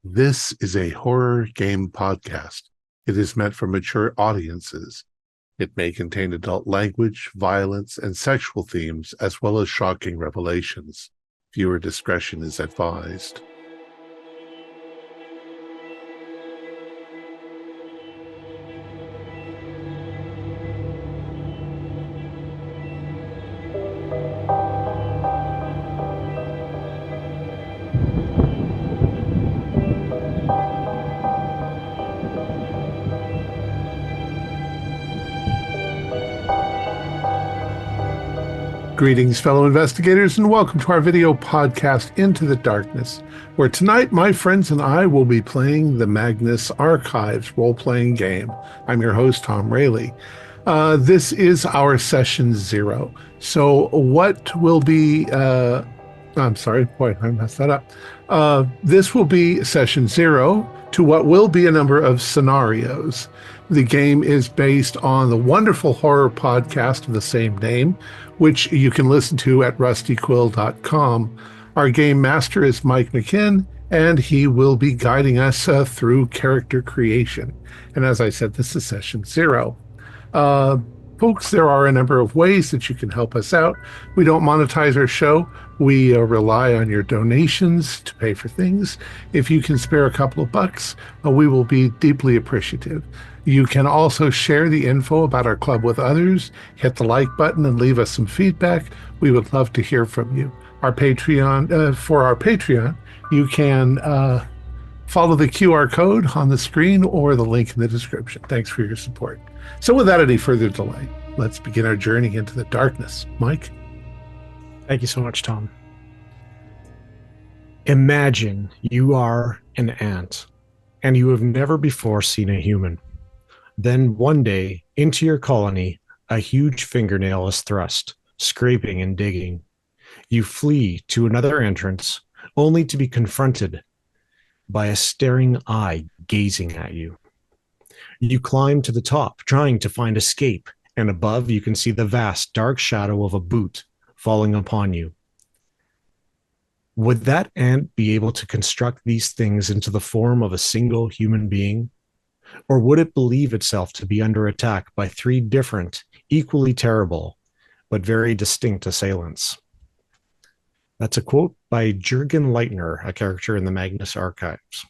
This is a horror game podcast. It is meant for mature audiences. It may contain adult language, violence, and sexual themes, as well as shocking revelations. Viewer discretion is advised. Greetings, fellow investigators, and welcome to our video podcast, Into the Darkness, where tonight my friends and I will be playing the Magnus Archives role-playing game. I'm your host, Thom Raley. This is our session 0. So what will be... I'm sorry, boy, I messed that up. This will be session 0 to what will be a number of scenarios. The game is based on the wonderful horror podcast of the same name, which you can listen to at rustyquill.com. Our game master is Mike Machen, and he will be guiding us through character creation. And as I said, this is session 0. Folks, there are a number of ways that you can help us out. We don't monetize our show. We rely on your donations to pay for things. If you can spare a couple of bucks, we will be deeply appreciative. You can also share the info about our club with others, hit the like button, and leave us some feedback. We would love to hear from you. Our Patreon, for our Patreon, you can follow the QR code on the screen or the link in the description. Thanks for your support. So without any further delay, let's begin our journey into the darkness. Mike? Thank you so much, Thom. Imagine you are an ant and you have never before seen a human. Then one day, into your colony, a huge fingernail is thrust, scraping and digging. You flee to another entrance, only to be confronted by a staring eye gazing at you. You climb to the top, trying to find escape, and above you can see the vast, dark shadow of a boot falling upon you. Would that ant be able to construct these things into the form of a single human being? Or would it believe itself to be under attack by 3 different, equally terrible, but very distinct assailants? That's a quote by Jürgen Leitner, a character in the Magnus Archives.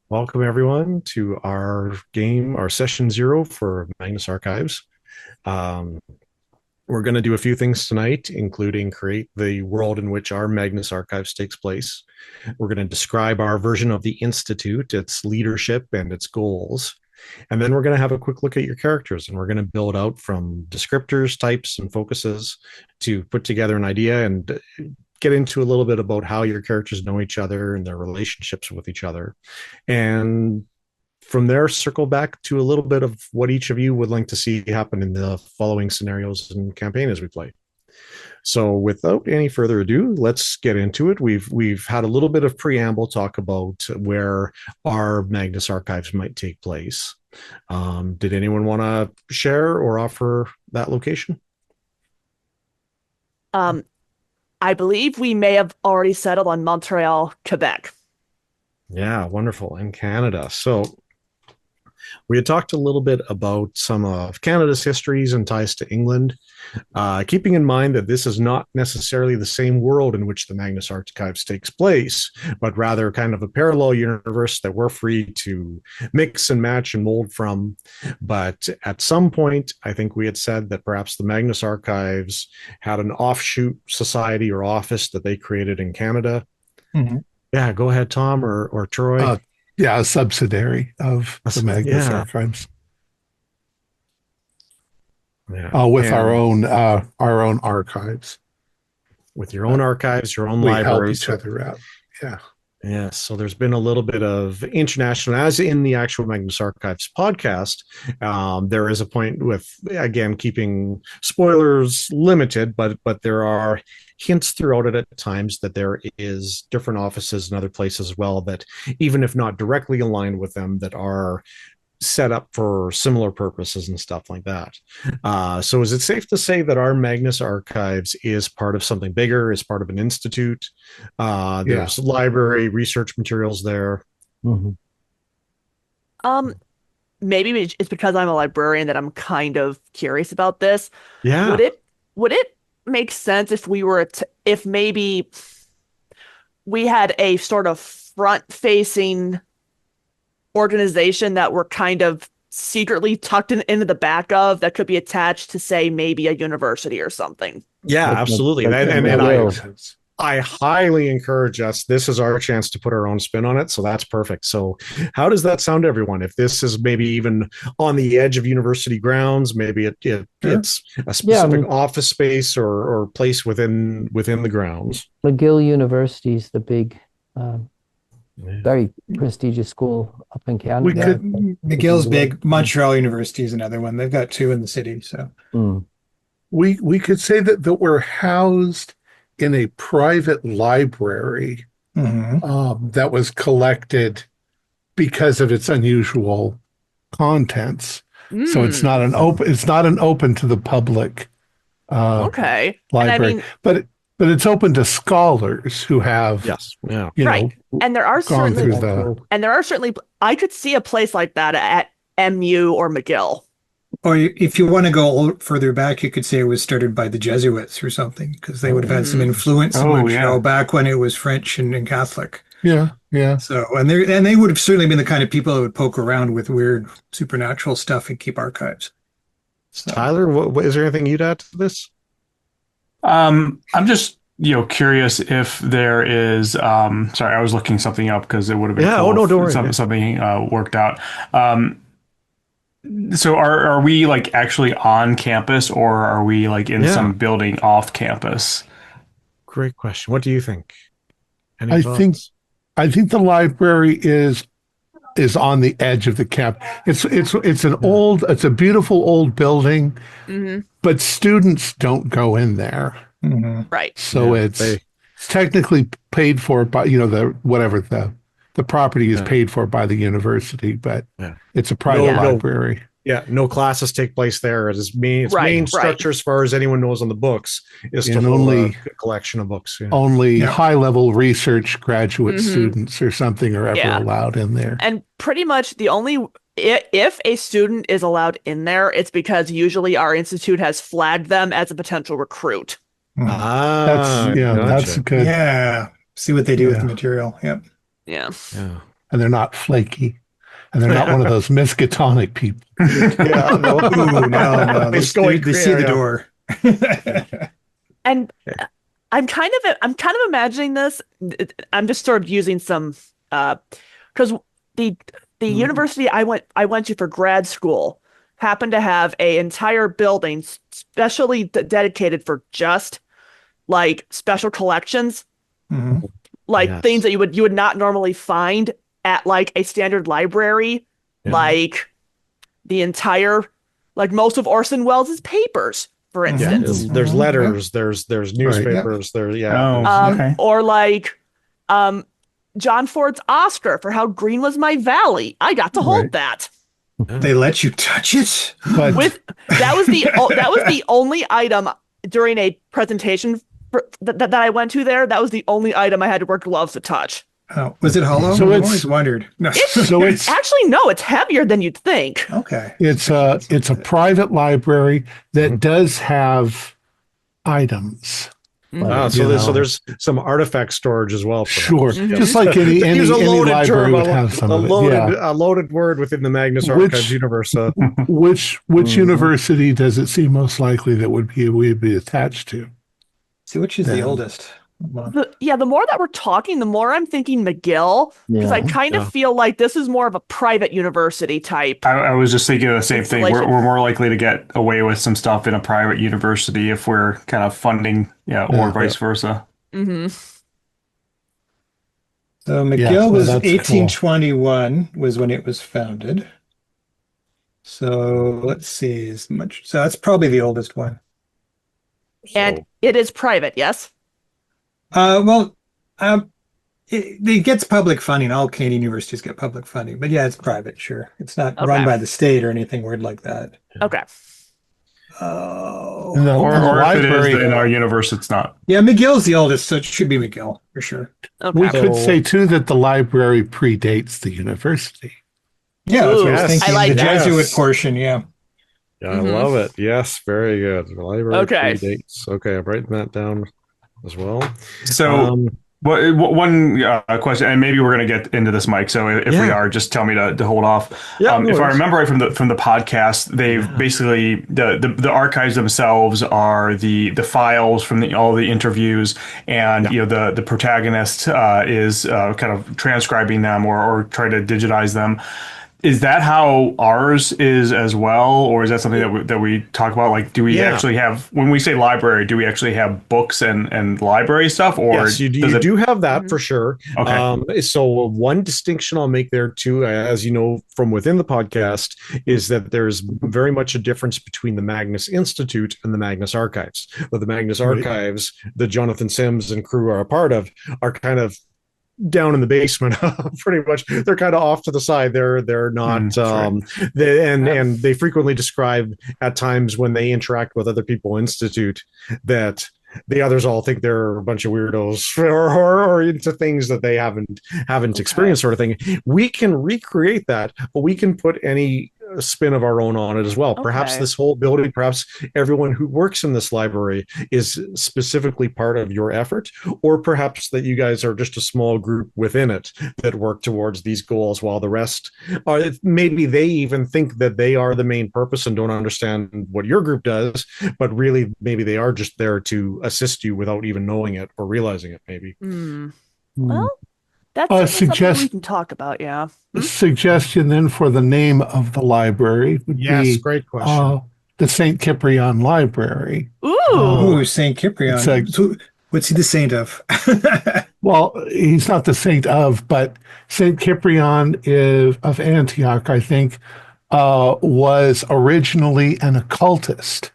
Welcome, everyone, to our game, our session 0 for Magnus Archives. We're going to do a few things tonight, including create the world in which our Magnus Archives takes place. We're going to describe our version of the Institute, its leadership, and its goals. And then we're going to have a quick look at your characters, and we're going to build out from descriptors, types, and focuses to put together an idea and get into a little bit about how your characters know each other and their relationships with each other. And from there, circle back to a little bit of what each of you would like to see happen in the following scenarios and campaign as we play. So without any further ado, let's get into it. We've had a little bit of preamble talk about where our Magnus Archives might take place. Did anyone want to share or offer that location? I believe we may have already settled on Montreal, Quebec. Yeah, wonderful. In Canada. So we had talked a little bit about some of Canada's histories and ties to England, keeping in mind that this is not necessarily the same world in which the Magnus Archives takes place, but rather kind of a parallel universe that we're free to mix and match and mold from. But at some point, I think we had said that perhaps the Magnus Archives had an offshoot society or office that they created in Canada. Mm-hmm. Yeah, go ahead, Thom or Troy. Yeah, a subsidiary of the Magnus Archives. Yeah. With our own archives. With your own archives, your own We libraries. help each other out. Yeah. Yeah, so there's been a little bit of international, as in the actual Magnus Archives podcast. There is a point with, again, keeping spoilers limited, but there are hints throughout it at times that there is different offices and other places as well that, even if not directly aligned with them, that are set up for similar purposes and stuff like that. So is it safe to say that our Magnus Archives is part of something bigger, is part of an institute? There's library, research materials there. Mhm. Um, maybe it's because I'm a librarian that I'm kind of curious about this. Yeah. Would it make sense if we were if maybe we had a sort of front-facing organization that we're kind of secretly tucked into the back of that could be attached to, say, maybe a university or something? Yeah, Like, absolutely. like And, and McGill. I highly encourage us. This is our chance to put our own spin on it. So that's perfect. So, how does that sound to everyone? If this is maybe even on the edge of university grounds, maybe Sure. it's a Yeah, I specific mean, office space or place within the grounds. McGill University is the big, um, Yeah. very prestigious school up in We Canada. could, McGill's big. Montreal University is another one. They've got two in the city. So Mm. we could say that we're housed in a private library that was collected because of its unusual contents. So it's not an open to the public Okay. And I library, mean, but it's open to scholars who have, Yes. Yeah. right. And there are gone certainly through the. and there are certainly I could see a place like that at MU or McGill. or if you want to go a little further back, you could say it was started by the Jesuits or something, because they would have had some influence in Montreal back when it was French and Catholic. Yeah, yeah. So, and they would have certainly been the kind of people that would poke around with weird supernatural stuff and keep archives. So, Tyler, is there anything you'd add to this? I'm just curious if there is. Sorry, I was looking something up because it would have been Yeah. cool Oh no, if don't worry. something worked out. So are we like actually on campus, or are we like in some building off campus? Great question. What do you think? Any I thoughts? think the library is on the edge of the camp. It's a beautiful old building, but students don't go in there. Right. So it's technically paid for by, the property is paid for by the university, but it's a private library. Yeah, no classes take place there. Its main structure, as far as anyone knows on the books, is And still only a collection of books. Yeah. Only high-level research graduate students or something are ever allowed in there. And pretty much the only if a student is allowed in there, it's because usually our institute has flagged them as a potential recruit. Gotcha. That's good. yeah, see what they do with the material. Yep. Yeah. Yeah. And they're not flaky. And they're not one of those miskatonic people. Yeah, no. Ooh, no. They see the door. And I'm kind of imagining this. I'm just sort of using some because the university I went to for grad school happened to have a entire building specially dedicated for just like special collections, like things that you would not normally find at like a standard library, like the entire, like most of Orson Welles' papers, for instance. There's letters, there's newspapers, or like John Ford's Oscar for How Green Was My Valley. I got to hold that. They let you touch it? But that was the only item during a presentation that I went to there. That was the only item I had to wear gloves to touch. Oh, was it hollow? So I've it's- always wondered. No. It's actually, no, it's heavier than you'd think. Okay. it's a private library that does have items. So there's some artifact storage as well. Sure. Just like any Use a loaded library term, would have some a of it. loaded word within the Magnus Archives universe. Which university does it seem most likely that we'd be attached to? See, which is the oldest? The more that we're talking, the more I'm thinking McGill, because I kind of feel like this is more of a private university type. I was just thinking of the same thing. We're more likely to get away with some stuff in a private university if we're kind of funding, or vice versa. So McGill was that's cool. 1821 was when it was founded. So let's see, so that's probably the oldest one. And it is private, yes? It gets public funding. All Canadian universities get public funding, but yeah, it's private. Sure, it's not run by the state or anything weird like that. Okay. Oh. No, Or in the if it is library, in our universe, it's not. Yeah, McGill's the oldest, so it should be McGill for sure. Okay. we could So- say too that the library predates the university. Yeah, that's what I was Ooh, thinking. I like the that. Jesuit Yes. portion, yeah. Yeah, I love it. Yes, very good. The library Okay. predates. Okay, I'm writing that down as well. So, one question, and maybe we're going to get into this, Mike. So, if we Yeah. are, just tell me to hold off. Yeah, no if I worries. remember right from the podcast, they've basically the archives themselves are the files from all the interviews, and the protagonist is kind of transcribing them or trying to digitize them. Is that how ours is as well, or is that something that we talk about? Like, do we actually have, when we say library, do we actually have books and library stuff, or Yes, you do have that for sure. Okay. So one distinction I'll make there too, as you know from within the podcast, is that there's very much a difference between the Magnus Institute and the Magnus Archives. But the Magnus Archives, that Jonathan Sims and crew are a part of, are kind of down in the basement. Pretty much they're kind of off to the side. They're not and they frequently describe at times when they interact with other people institute that the others all think they're a bunch of weirdos or into things that they haven't experienced, sort of thing. We can recreate that, but we can put any spin of our own on it as well. Perhaps this whole building, perhaps everyone who works in this library is specifically part of your effort, or perhaps that you guys are just a small group within it that work towards these goals while the rest are, maybe they even think that they are the main purpose and don't understand what your group does, but really maybe they are just there to assist you without even knowing it or realizing it, maybe. Well, that's something we can talk about, yeah. Suggestion then for the name of the library would be great question. The St. Cyprian Library. Ooh. St. Cyprian. It's So what's he the saint of? Well, he's not the saint of, but St. Cyprian of Antioch, I think, was originally an occultist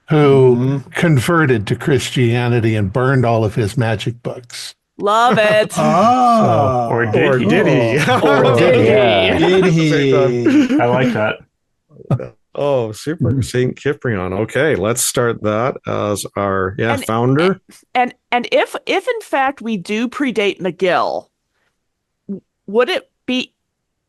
who converted to Christianity and burned all of his magic books. Love it. Or did he? Or did he? Did he? I like that. Oh, super. St. Cyprian. Okay, let's start that as our founder. And if in fact we do predate McGill, would it be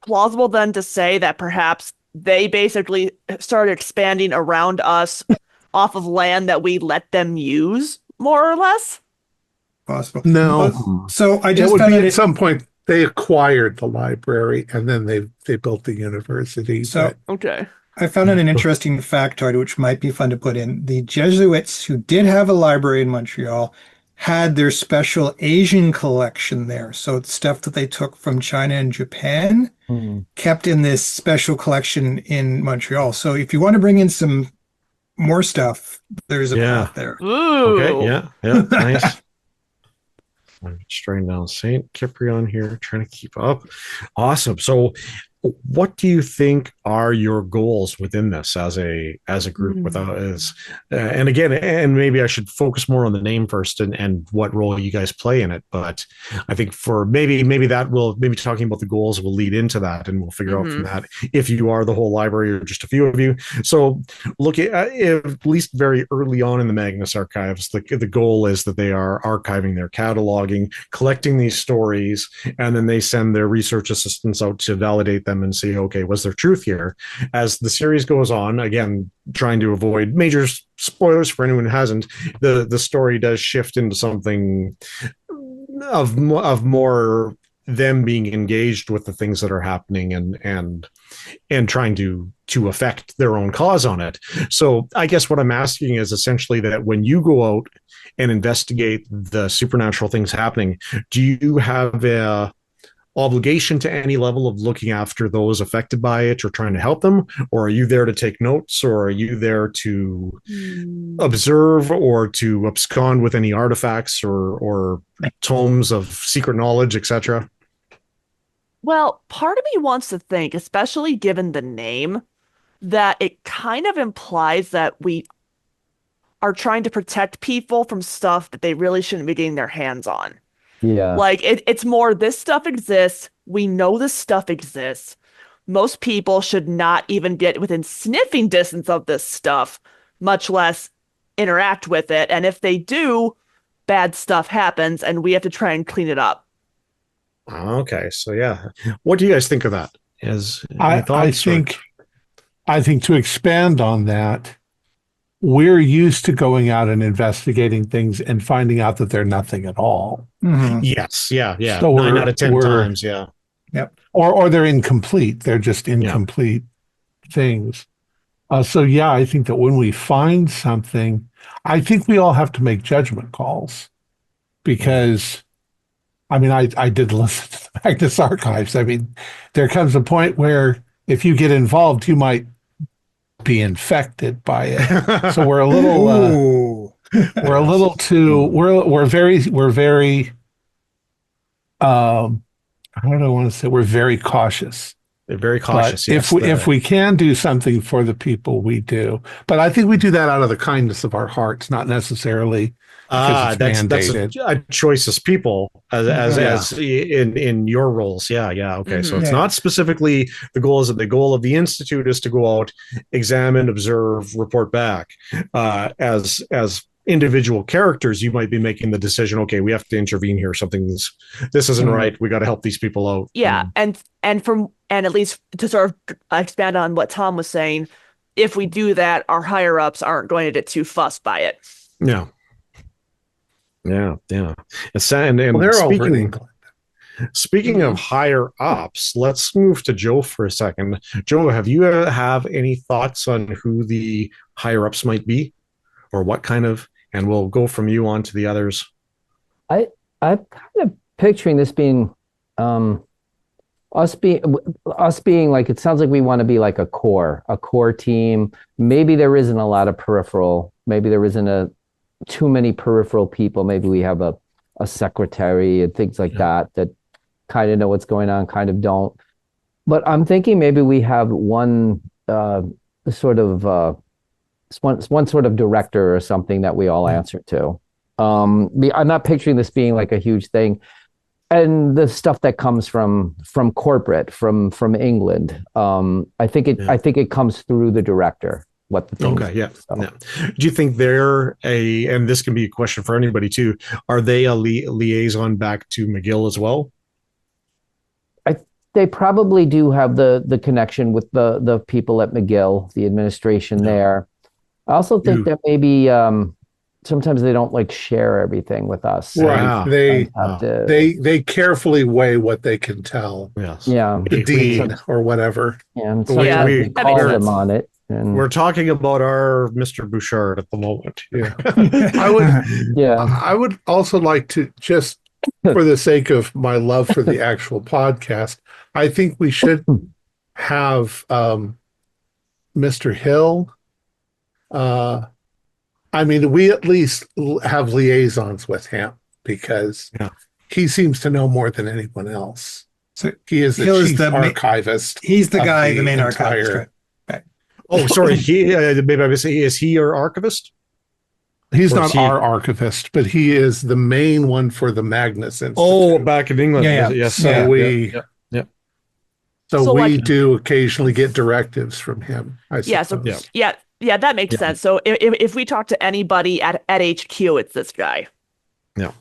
plausible then to say that perhaps they basically started expanding around us off of land that we let them use, more or less? Possible. No. So I It just would found be it at some point they acquired the library and then they built the university. So Okay. I found out an interesting factoid, which might be fun to put in. The Jesuits, who did have a library in Montreal, had their special Asian collection there. So it's stuff that they took from China and Japan, kept in this special collection in Montreal. So if you want to bring in some more stuff, there's a path there. Ooh. Okay, yeah, nice. I'm just writing down St. Cyprian here, trying to keep up. Awesome. So what do you think are your goals within this as a group and again, and maybe I should focus more on the name first and what role you guys play in it, but I think for maybe talking about the goals will lead into that, and we'll figure out from that if you are the whole library or just a few of you. So look at least very early on in the Magnus archives, the goal is that they are archiving, they're cataloging, collecting these stories, and then they send their research assistants out to validate them and see, okay, was there truth here? As the series goes on, again, trying to avoid major spoilers for anyone who hasn't, the story does shift into something of more them being engaged with the things that are happening and trying to affect their own cause on it. So I guess what I'm asking is essentially that when you go out and investigate the supernatural things happening, do you have a obligation to any level of looking after those affected by it or trying to help them? Or are you there to take notes, or are you there to observe or to abscond with any artifacts or tomes of secret knowledge, etc.? Well, part of me wants to think, especially given the name, that it kind of implies that we are trying to protect people from stuff that they really shouldn't be getting their hands on. Yeah. Like it's more, this stuff exists. We know this stuff exists. Most people should not even get within sniffing distance of this stuff. much less interact with it. And if they do, bad stuff happens and we have to try and clean it up. Okay, so yeah, what do you guys think of that? I think to expand on that, we're used to going out and investigating things and finding out that they're nothing at all. Mhm. Yes, yeah. So 9 out of 10 times, yeah. Yep. Or they're incomplete. They're just incomplete things. So yeah, I think that when we find something, I think we all have to make judgment calls because, I mean, I did listen to the Magnus archives. I mean, there comes a point where if you get involved, you might be infected by it. So we're a little, we're a little too, we're very, how do I want to say? We're very cautious. They're very cautious. But if we can do something for the people, we do. But I think we do that out of the kindness of our hearts, not necessarily because it's mandated. That's a choice as people, as in your roles. Yeah. Okay. So it's not specifically the goal. Is that the goal of the Institute is to go out, examine, observe, report back. As individual characters, you might be making the decision, okay, we have to intervene here. This isn't right. We got to help these people out. Yeah. And at least to sort of expand on what Thom was saying, if we do that, our higher ups aren't going to get too fussed by it. Yeah. And speaking of higher ups, let's move to Joe for a second. Joe, have you have any thoughts on who the higher ups might be, or what kind of? And we'll go from you on to the others. I'm kind of picturing this being us being like, it sounds like we want to be like a core team. Maybe there isn't a lot of peripheral. Maybe there isn't too many peripheral people. Maybe we have a secretary and things like that kind of know what's going on, kind of don't. But I'm thinking maybe we have one sort of director or something that we all answer to. I'm not picturing this being like a huge thing. And the stuff that comes from corporate, from England, I think it comes through the director. What the thing is. So. Yeah. Do you think they're and this can be a question for anybody too, are they a liaison back to McGill as well? They probably do have the connection with the people at McGill, the administration there. I also think that maybe sometimes they don't like share everything with us. Right. They carefully weigh what they can tell. Yes. Yeah. The dean or whatever. And so we call them on it. And we're talking about our Mr. Bouchard at the moment. Yeah. I would also like to, just for the sake of my love for the actual podcast, I think we should have Mr. Hill. I mean, we at least have liaisons with him because he seems to know more than anyone else. So he is the chief archivist. He's the guy, the main archivist. Right? Oh, sorry. Maybe I was saying, is he your archivist? He's not our archivist, but he is the main one for the Magnus Institute. Oh, back in England. Yeah. Yes. So So we do occasionally get directives from him. Yeah, that makes sense. So if we talk to anybody at HQ, it's this guy. Yeah.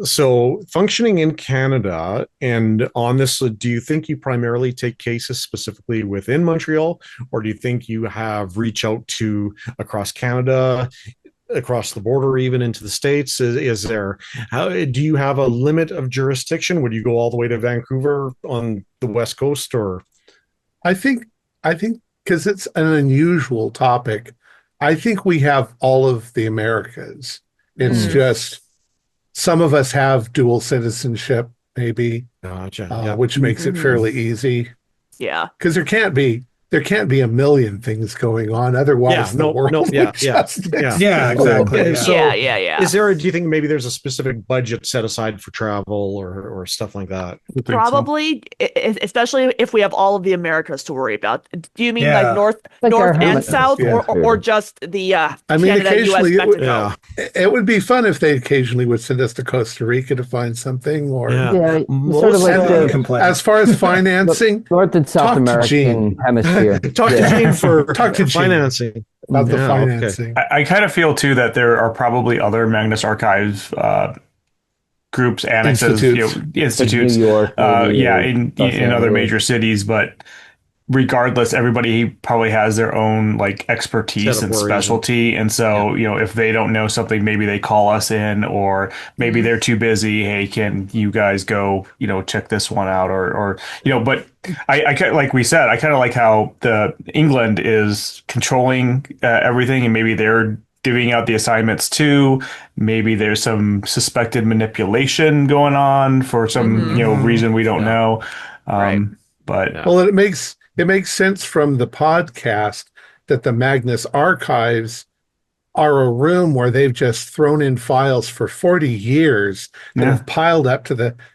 So functioning in Canada and on this, do you think you primarily take cases specifically within Montreal, or do you think you have reach out to across Canada, across the border, even into the States? Is there, do you have a limit of jurisdiction? Would you go all the way to Vancouver on the West Coast, or? I think because it's an unusual topic, I think we have all of the Americas. It's just some of us have dual citizenship, maybe, which makes it fairly easy. Yeah, because there can't be a million things going on. Otherwise, the world would just exactly. So yeah. Is there? Do you think maybe there's a specific budget set aside for travel or stuff like that? Probably, especially if we have all of the Americas to worry about. Do you mean like north and south, or just the Canada, occasionally US, Mexico? It would be fun if they occasionally would send us to Costa Rica to find something, or sort of like as far as financing, North and South American hemisphere. Talk to Gene for financing. about the Yeah, financing. I kind of feel too that there are probably other Magnus Archives groups, annexes, Institutes. institutes, New York, maybe, yeah, or Los in other Angeles. major cities, but regardless, everybody probably has their own like expertise Set of and worries and- specialty. And so, if they don't know something, maybe they call us in, or maybe they're too busy. Hey, can you guys go, check this one out? But like we said, I kind of like how the England is controlling everything, and maybe they're divvying out the assignments too. Maybe there's some suspected manipulation going on for some, reason we don't know. Right. But Yeah. Well, it makes sense from the podcast that the Magnus archives are a room where they've just thrown in files for 40 years that have piled up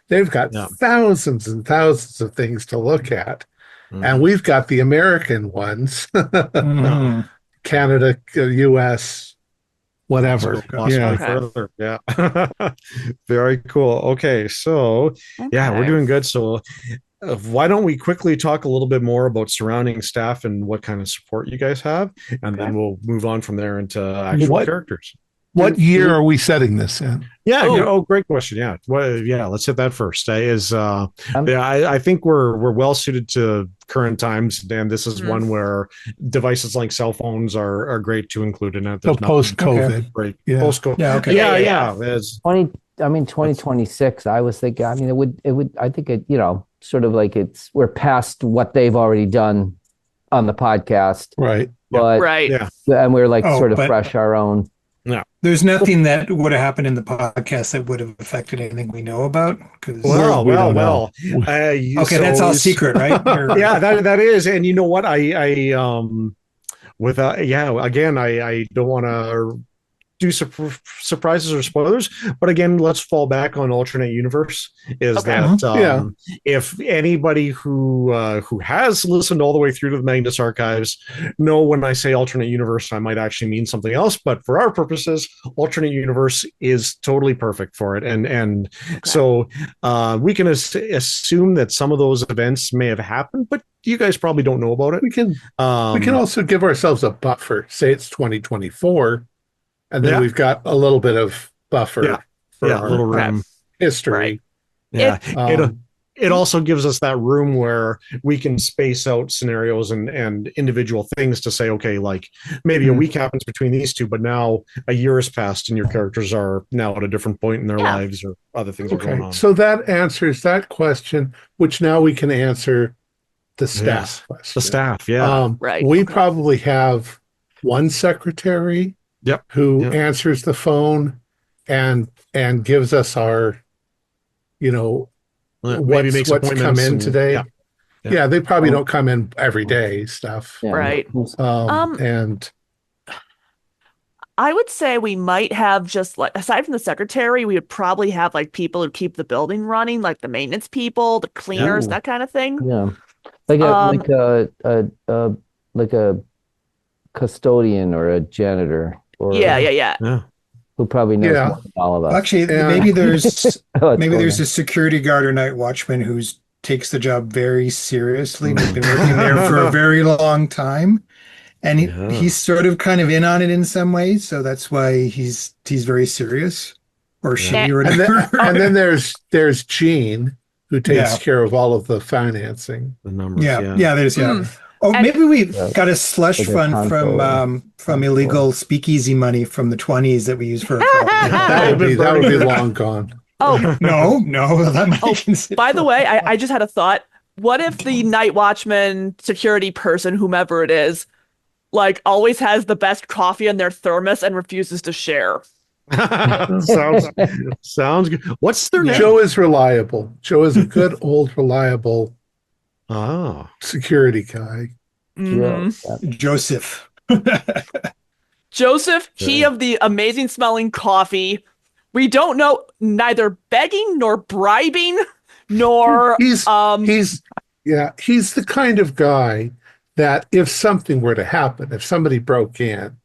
they've got thousands and thousands of things to look at. And we've got the American ones, Canada, US, whatever. Possibly further. Yeah. Very cool. Okay. So, yeah, we're doing good. So, why don't we quickly talk a little bit more about surrounding staff and what kind of support you guys have, and then we'll move on from there into actual characters. What year are we setting this in? Yeah. Great question. Yeah. Well, yeah. Let's hit that first. I think we're well suited to current times, and this is one where devices like cell phones are great to include in it. So post-COVID. Great. Yeah. Post-COVID. Yeah. Okay. Yeah. 2026, I was thinking, it would, I think sort of like we're past what they've already done on the podcast. Right. But, and we're like sort of fresh our own. Yeah. There's nothing that would have happened in the podcast that would have affected anything we know about. Well. Okay, that's all secret, right? Yeah, that is. And you know what? I don't want to do surprises or spoilers, but again, let's fall back on alternate universe. If anybody who has listened all the way through to the Magnus archives know when I say alternate universe, I might actually mean something else, but for our purposes, alternate universe is totally perfect for it. And so we can assume that some of those events may have happened, but you guys probably don't know about it. We can also give ourselves a buffer. Say it's 2024. And then we've got a little bit of buffer for our little room history. Right. Yeah. It also gives us that room where we can space out scenarios and individual things to say, okay, like maybe a week happens between these two, but now a year has passed and your characters are now at a different point in their lives, or other things are going on. So that answers that question, which now we can answer the staff question. The staff, yeah. We probably have one secretary who answers the phone and gives us our, what's come in today. Yeah, they probably don't come in every day stuff. Right. And I would say we might have just like, aside from the secretary, we would probably have like people who keep the building running, like the maintenance people, the cleaners, that kind of thing. Yeah. Like a custodian or a janitor. Or, who probably knows more than all of us. Actually, maybe there's a security guard or night watchman who takes the job very seriously. He's been working there for a very long time, and he's sort of kind of in on it in some ways. So that's why he's very serious, or she, or whatever. And then there's Gene, who takes care of all of the financing, the numbers. Oh, maybe we've got a slush fund from illegal speakeasy money from the 20s that we use for that would be long gone. Oh no, that might by the way, I just had a thought. What if the night watchman, security person, whomever it is, like always has the best coffee in their thermos and refuses to share? Sounds good. What's their name? Joe is reliable. Joe is a good old reliable security guy. Joseph. Joseph, he of the amazing smelling coffee. We don't know, neither begging nor bribing, nor he's the kind of guy that if something were to happen, if somebody broke in,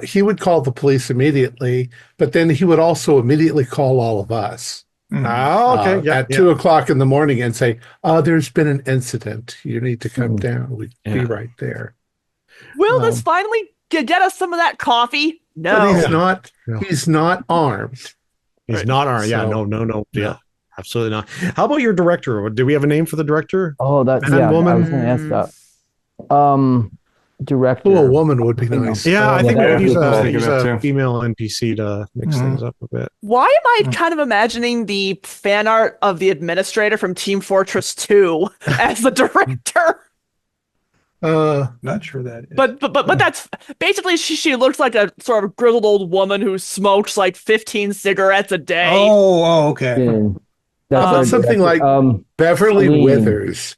he would call the police immediately, but then he would also immediately call all of us. At 2 o'clock in the morning and say, there's been an incident. You need to come down. We'd be right there. Will this finally get us some of that coffee? No. But he's not. No. He's not armed. He's not our. Yeah, So- no. Yeah, absolutely not. How about your director? Do we have a name for the director? Oh, that Man, yeah. woman? I was going to ask that. Director. Oh, a woman would be nice. Yeah, I think that would maybe be use cool. a, Think of use that a too. female NPC to mix things up a bit. Why am I kind of imagining the fan art of the administrator from Team Fortress 2 as the director? Not sure that is. But that's basically she looks like a sort of grizzled old woman who smokes like 15 cigarettes a day. Okay. Yeah. How about something like Beverly Celine. Withers?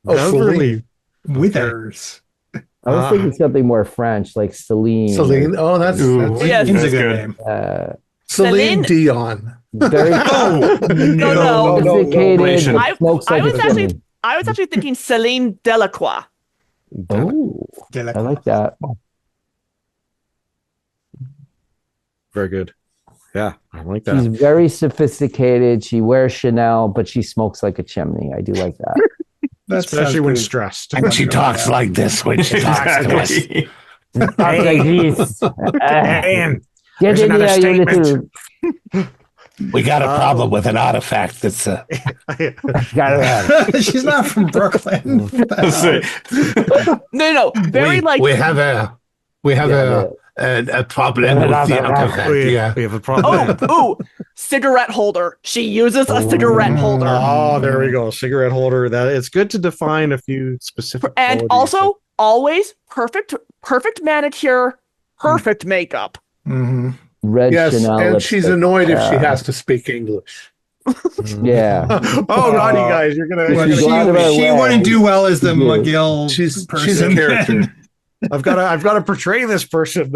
Oh, Beverly. Withers. I was thinking something more French, like Celine. Celine. Oh, that's Yes. Seems a That's good good. name. Celine Celine- Dion. Very No. sophisticated. I- Smokes I like was a actually- chimney. I was actually thinking Celine Delacroix. Oh, I like that. Very good. Yeah, I like that. She's very sophisticated. She wears Chanel, but she smokes like a chimney. I do like that. That Especially sounds when pretty- stressed. And she talks like this when she talks to us. Exactly. Talks like this. And Get there's in another there, you statement. little. We got a problem with an artifact that's Got it. She's not from Brooklyn. That's it. No. Very like we have a problem with the artifact. we Yeah. have a problem. cigarette holder. She uses a cigarette holder. Oh, there we go. Cigarette holder. That it's good to define a few specific. And qualities. also always perfect manicure, perfect makeup. Mhm. Red Yes, Chanel. and she's lipstick. annoyed if she has to speak English. Yeah. Oh, naughty guys! You're gonna. Well, She's glad about she where- wouldn't do well as the Yeah. McGill She's a person. character. I've got to portray this person.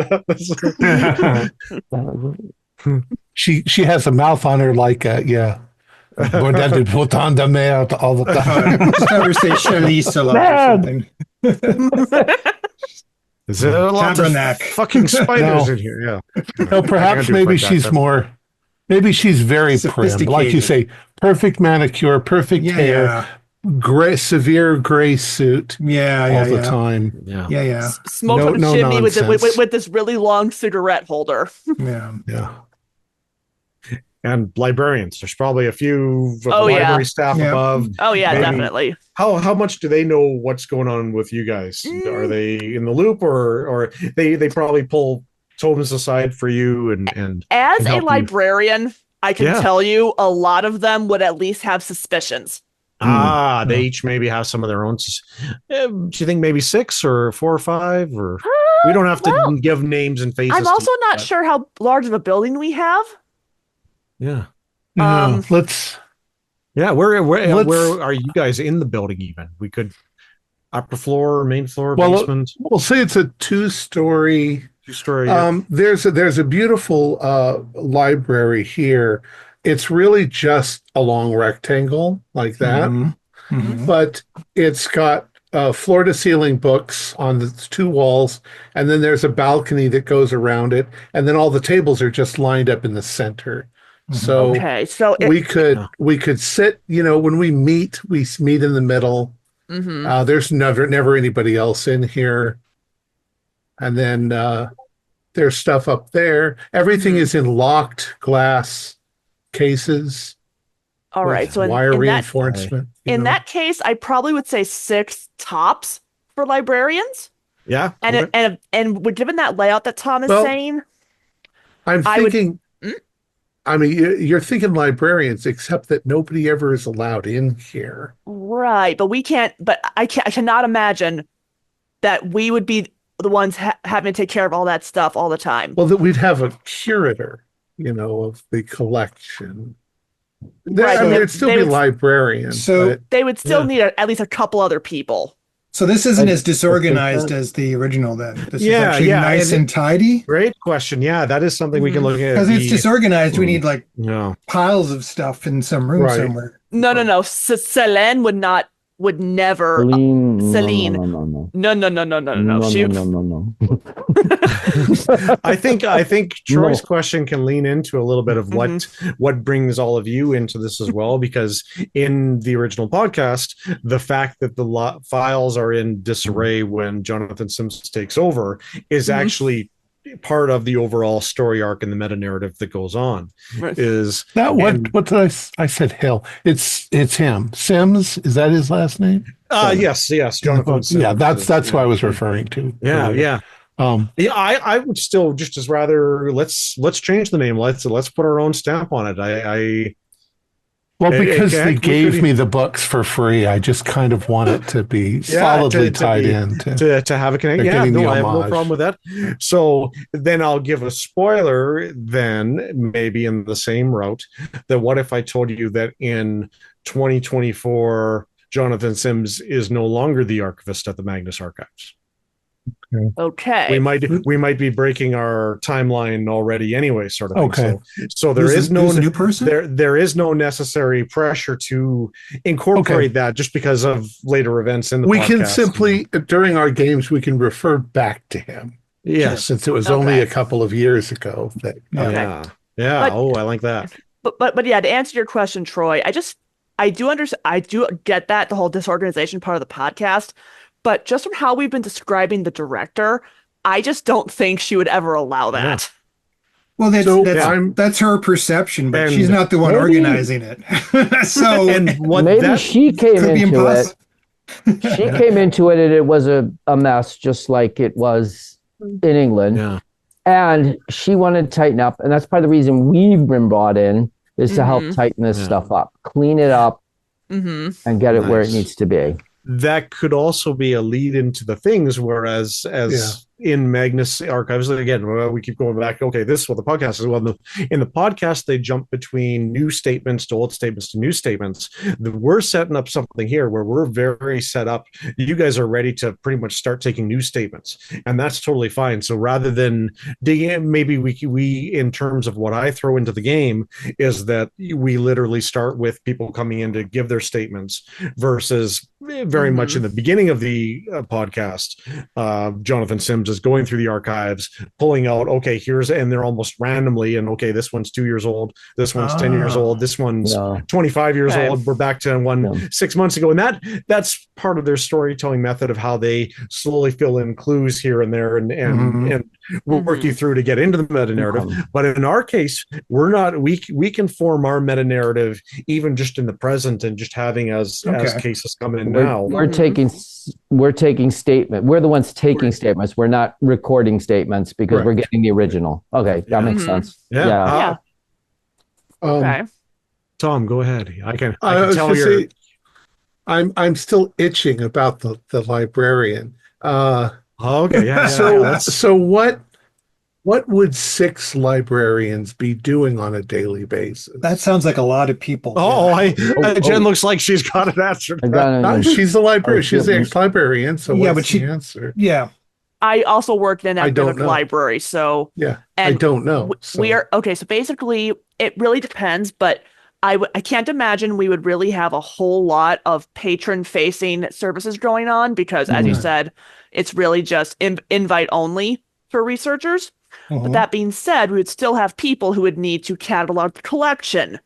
She has a mouth on her like We're going to put on the mail all the time. Just never say Charlize Theron or something. Is there lots of Tabernacle. fucking spiders No. in here? Yeah. No, perhaps maybe she's more. Maybe she's very prim, like you say, perfect manicure, perfect hair, Yeah. gray, severe gray suit Yeah. all the time. Yeah. Smoke No- on a no chimney with nonsense. this really long cigarette holder. Yeah. Yeah. And librarians. There's probably a few of the Oh, yeah. library staff Yeah. above. Oh yeah, Maybe. definitely. How much do they know what's going on with you guys? Are they in the loop, or they probably pull Thom's aside for you and As can a help you? librarian, I can Yeah. tell you a lot of them would at least have suspicions. they each maybe have some of their own. Do you think maybe 6 or 4 or 5, or we don't have to well, give names and faces? I'm also not but- sure how large of a building we have. Yeah. Let's. Yeah, where Let's- are you guys in the building? Even we could upper floor, main floor, Well, basement, We'll say it's a 2-story. 2-story. There's a beautiful library here. It's really just a long rectangle like that, Mhm. Mhm. but it's got floor to ceiling books on the 2 walls, and then there's a balcony that goes around it, and then all the tables are just lined up in the center. So Okay, so we could sit. When we meet in the middle. Mhm. There's never anybody else in here. And then there's stuff up there. Everything is in locked glass cases. all with right. So wire in that reinforcement. that case, I probably would say 6 tops for librarians. yeah. And okay. and given that layout that Thom is Well, saying, I'm I would- thinking. I mean, you're thinking librarians, except that nobody ever is allowed in here. right? But we can't. But I cannot imagine that we would be the ones having to take care of all that stuff all the time. Well, that we'd have a curator, of the collection. Right, I mean, they- it'd still they be would- librarians. So- but They would still Yeah. need at least a couple other people. So this isn't I- as disorganized I think as the original then. This is Yeah, actually yeah, nice and and tidy. Great question. Yeah, that is something we can look at. Because it's disorganized, we need like No. piles of stuff in some room Right. somewhere. No. Selene would not would never. Celine. No. She. No. I think Troy's question can lean into a little bit of what brings all of you into this as well, because in the original podcast, the fact that the files are in disarray when Jonathan Sims takes over is actually part of the overall story arc and the meta narrative that goes on. Right. Is that what did I said Hill? It's him. Sims, is that his last name? Yes, Jonathan Sims. Yeah, that's who I was referring to. Yeah. I would still just as rather let's change the name. Let's put our own stamp on it. Because they gave me the books for free, I just kind of want it to be solidly tied in to have a connection. Yeah, no, I have no problem with that. So then I'll give a spoiler. Then maybe in the same route, that what if I told you that in 2024, Jonathan Sims is no longer the archivist at the Magnus Archives? Okay. We might be breaking our timeline already anyway, sort of thing. Okay. So there is no new person? There is no necessary pressure to incorporate that just because of later events in the podcast. We can simply, during our games, we can refer back to him. Yes. Since it was only a couple of years ago. Yeah. But, I like that. But yeah, to answer your question, Troy, I do get that, the whole disorganization part of the podcast. But just from how we've been describing the director, I just don't think she would ever allow that. Well, that's her perception, but she's not the one organizing it. So maybe she came into it. She came into it and it was a mess, just like it was in England. Yeah. And she wanted to tighten up. And that's part of the reason we've been brought in, is to help tighten this stuff up, clean it up, and get it where it needs to be. That could also be a lead into the things, whereas in Magnus Archives, again, we keep going back. Okay, this is what the podcast is. Well, in the podcast, they jump between new statements to old statements to new statements. We're setting up something here where we're very set up. You guys are ready to pretty much start taking new statements, and that's totally fine. So rather than digging in, maybe we in terms of what I throw into the game is that we literally start with people coming in to give their statements versus very much in the beginning of the podcast, Jonathan Sims is going through the archives, pulling out, and they're almost randomly, and this one's 2 years old, this one's 10 years old, this one's 25 years old, we're back to one 6 months ago. And that's part of their storytelling method of how they slowly fill in clues here and there and we'll work you through to get into the meta narrative. But in our case, we can form our meta narrative even just in the present and just having as cases come in now. We're taking statement. We're the ones taking statements. We're not recording statements because we're getting the original. Okay, that makes sense. Yeah. Okay. Tom, go ahead. I can tell you. I'm still itching about the librarian. Okay. Yeah. So what would 6 librarians be doing on a daily basis? That sounds like a lot of people. Jen looks like she's got an answer. She's a librarian. She's the ex-librarian. So what's the answer? Yeah. I also worked in an academic library, so I don't know. We are so basically, it really depends, but I can't imagine we would really have a whole lot of patron-facing services going on because, as you said, it's really just invite only for researchers. But that being said, we would still have people who would need to catalog the collection,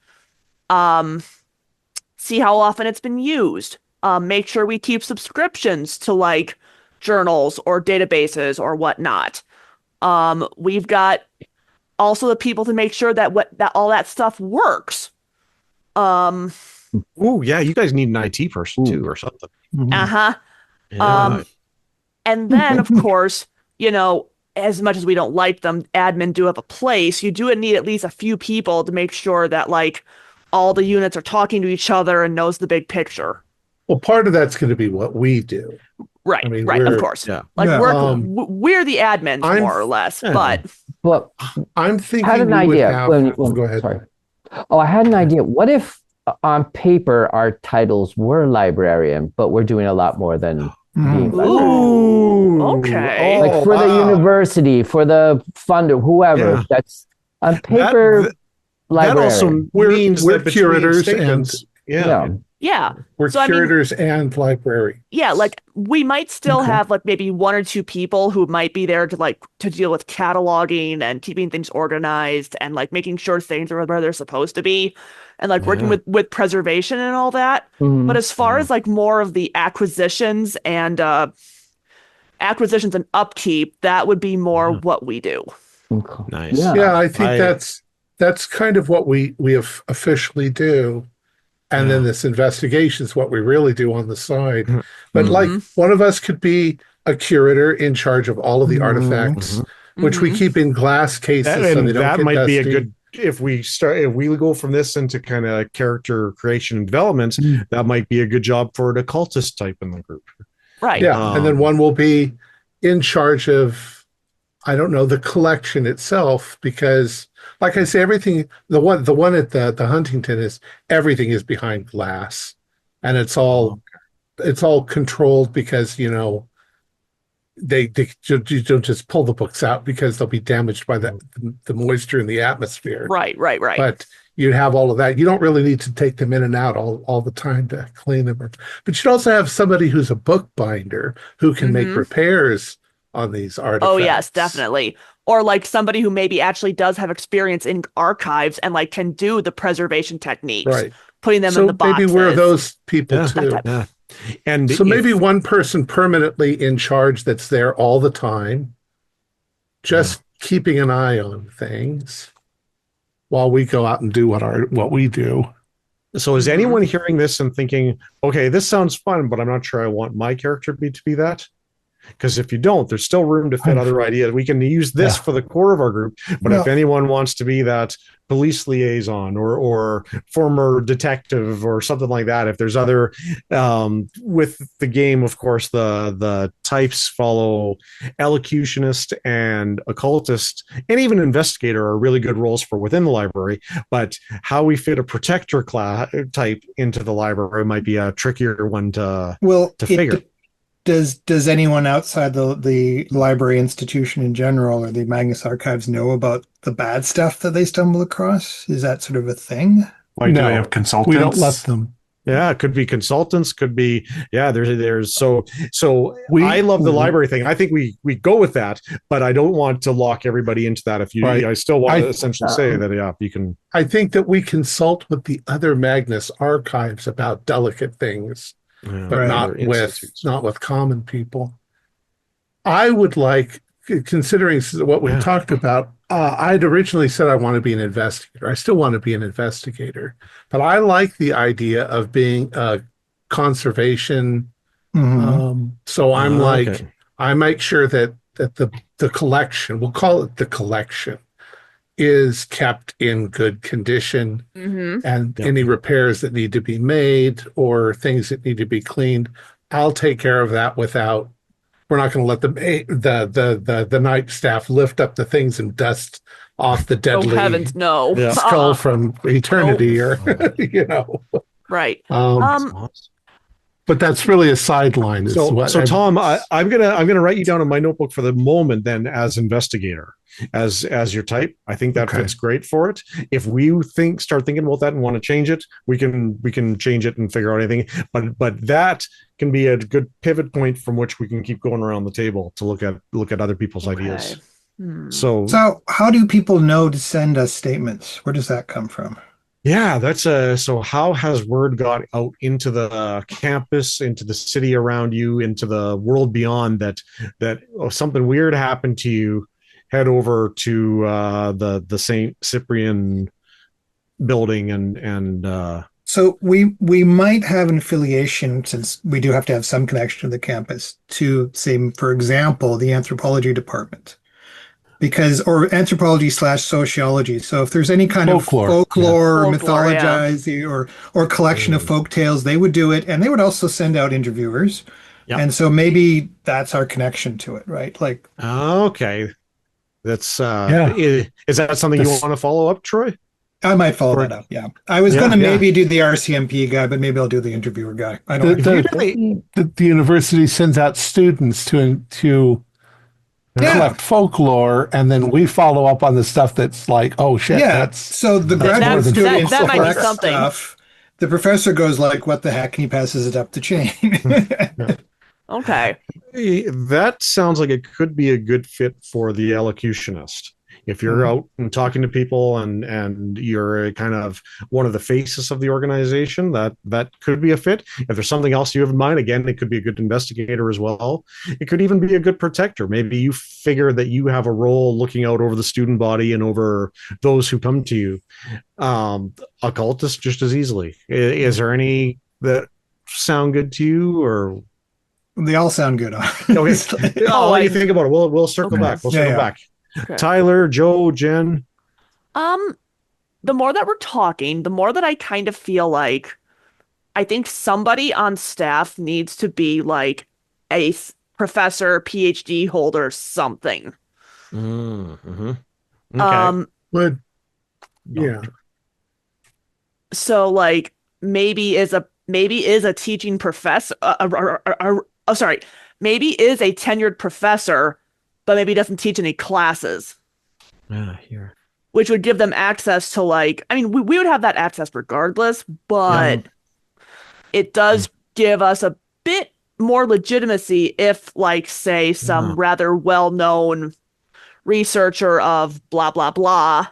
see how often it's been used, make sure we keep subscriptions to like journals or databases or whatnot. We've got also the people to make sure that all that stuff works. You guys need an IT person too or something. And then of course, as much as we don't like them, admin do have a place. You do need at least a few people to make sure that like all the units are talking to each other and knows the big picture. Well, part of that's going to be what we do. Right, of course. Yeah. We're the admins more or less, but I'm thinking I had an idea. Go ahead. Sorry. I had an idea. What if on paper our titles were librarian, but we're doing a lot more than being librarian? Okay. Like for the university, for the funder, whoever. That's on paper. That also means we're that curators and Yeah. Yeah. We're So, I mean, curators and library. yeah, like we might still Okay. have like maybe one or two people who might be there to deal with cataloging and keeping things organized and like making sure things are where they're supposed to be and like working Yeah. with preservation and all that. But Mhm. as far as like more of the acquisitions and upkeep, that would be more what we do. Okay. Nice. Yeah. Yeah, I think that's kind of what we officially do. And then Yeah. this investigation is what we really do on the side. Mhm. But like Mhm. one of us could be a curator in charge of all of the Mhm. artifacts, which we Mhm. keep in glass cases so they don't That get might be a dusty. good if we go from this into kind of character creation and development, that might be a good job for an occultist type in the group. Right. Yeah, and then one will be in charge of, I don't know, the collection itself, because like I say, everything, the one at the Huntington is everything is behind glass, and it's all controlled because, you know, you don't just pull the books out because they'll be damaged by the moisture in the atmosphere. Right. But you have all of that. You don't really need to take them in and out all the time to clean them. But you'd also have somebody who's a bookbinder who can make repairs on these artifacts. Oh, yes, definitely. Or like somebody who maybe actually does have experience in archives and like can do the preservation techniques, Right. putting them in the boxes. Maybe we're those people Yeah. too. Yeah. And So maybe one person permanently in charge that's there all the time, just keeping an eye on things while we go out and do what we do. So is anyone hearing this and thinking, okay, this sounds fun, but I'm not sure I want my character to be that? Because if you don't, there's still room to fit other ideas. We can use this for the core of our group, but if anyone wants to be that police liaison or former detective or something like that, if there's other with the game, of course, the types follow elocutionist and occultist and even investigator are really good roles for within the library. But how we fit a protector class type into the library might be a trickier one to figure. Does anyone outside the library institution in general or the Magnus archives know about the bad stuff that they stumble across? Is that sort of a thing? Like, do they have consultants? We don't let them. Yeah, it could be consultants, could be there's so I love the library thing. I think we go with that, but I don't want to lock everybody into that. If you I still want to essentially say that you can. I think that we consult with the other Magnus archives about delicate things. But not with common people. I would like, considering what we talked about, I'd originally said I want to be an investigator. I still want to be an investigator, but I like the idea of being a conservation. So I'm I make sure that the collection, we'll call it the collection, is kept in good condition, and any repairs that need to be made or things that need to be cleaned, I'll take care of that without. We're not going to let the night staff lift up the things and dust off the deadly heavens, no. skull from eternity, or you know. Right. But that's really a sideline. So Thom, I'm gonna write you down in my notebook for the moment then as investigator, as your type. I think that fits great for it. If we start thinking about that and want to change it, we can change it and figure out anything. But that can be a good pivot point from which we can keep going around the table to look at other people's ideas. So how do people know to send us statements? Where does that come from? Yeah, that's so how has word got out into the campus, into the city around you, into the world beyond that something weird happened to you? Head over to the St. Cyprian building and so we might have an affiliation, since we do have to have some connection to the campus, to say, for example, the anthropology department. Or anthropology / sociology. So if there's any kind of folklore or mythology or collection of folk tales, they would do it, and they would also send out interviewers. Yep. And so maybe that's our connection to it, right? Like, okay, that's is that something you want to follow up, Troy? I might follow that up. Yeah, I was going to maybe do the RCMP guy, but maybe I'll do the interviewer guy. I don't. The university sends out students to collect folklore, and then we follow up on the stuff that's like, oh shit, that's so the graduate students that might be collect something. stuff, The professor goes like, "What the heck?" and he passes it up the chain. Okay. That sounds like it could be a good fit for the elocutionist. If you're out and talking to people and you're kind of one of the faces of the organization, that could be a fit. If there's something else you have in mind, again, it could be a good investigator as well. It could even be a good protector. Maybe you figure that you have a role looking out over the student body and over those who come to you. Occultist just as easily. Is there any that sound good to you, or They all sound good. okay? I'll let you think about it. We'll circle back. We'll circle back. Okay. Tyler, Joe, Jen. The more that we're talking, the more that I kind of feel like I think somebody on staff needs to be like a professor, PhD holder, something. Mm-hmm. Okay. But yeah, So like maybe is a teaching professor. Maybe is a tenured professor, but maybe doesn't teach any classes, Here. which would give them access to like, I mean, we would have that access regardless, but it does give us a bit more legitimacy if, like, say, some rather well-known researcher of blah, blah, blah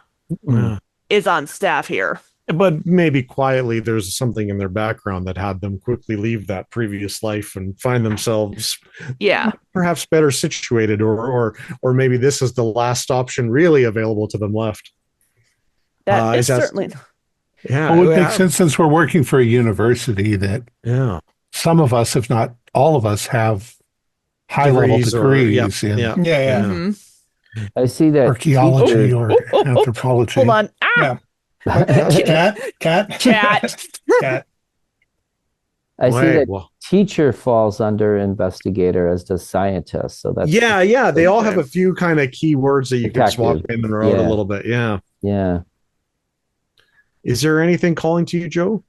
is on staff here. But maybe quietly there's something in their background that had them quickly leave that previous life and find themselves perhaps better situated, or maybe this is the last option really available to them left. That is certainly. Well, it would make sense since we're working for a university that some of us, if not all of us, have high-level degrees in Yeah. I see that archaeology or anthropology. Hold on. Yeah. Cat. I see that teacher falls under investigator, as does scientist. So that's they all have a few kind of key words that you can swap in and out a little bit. Yeah. Is there anything calling to you, Joe?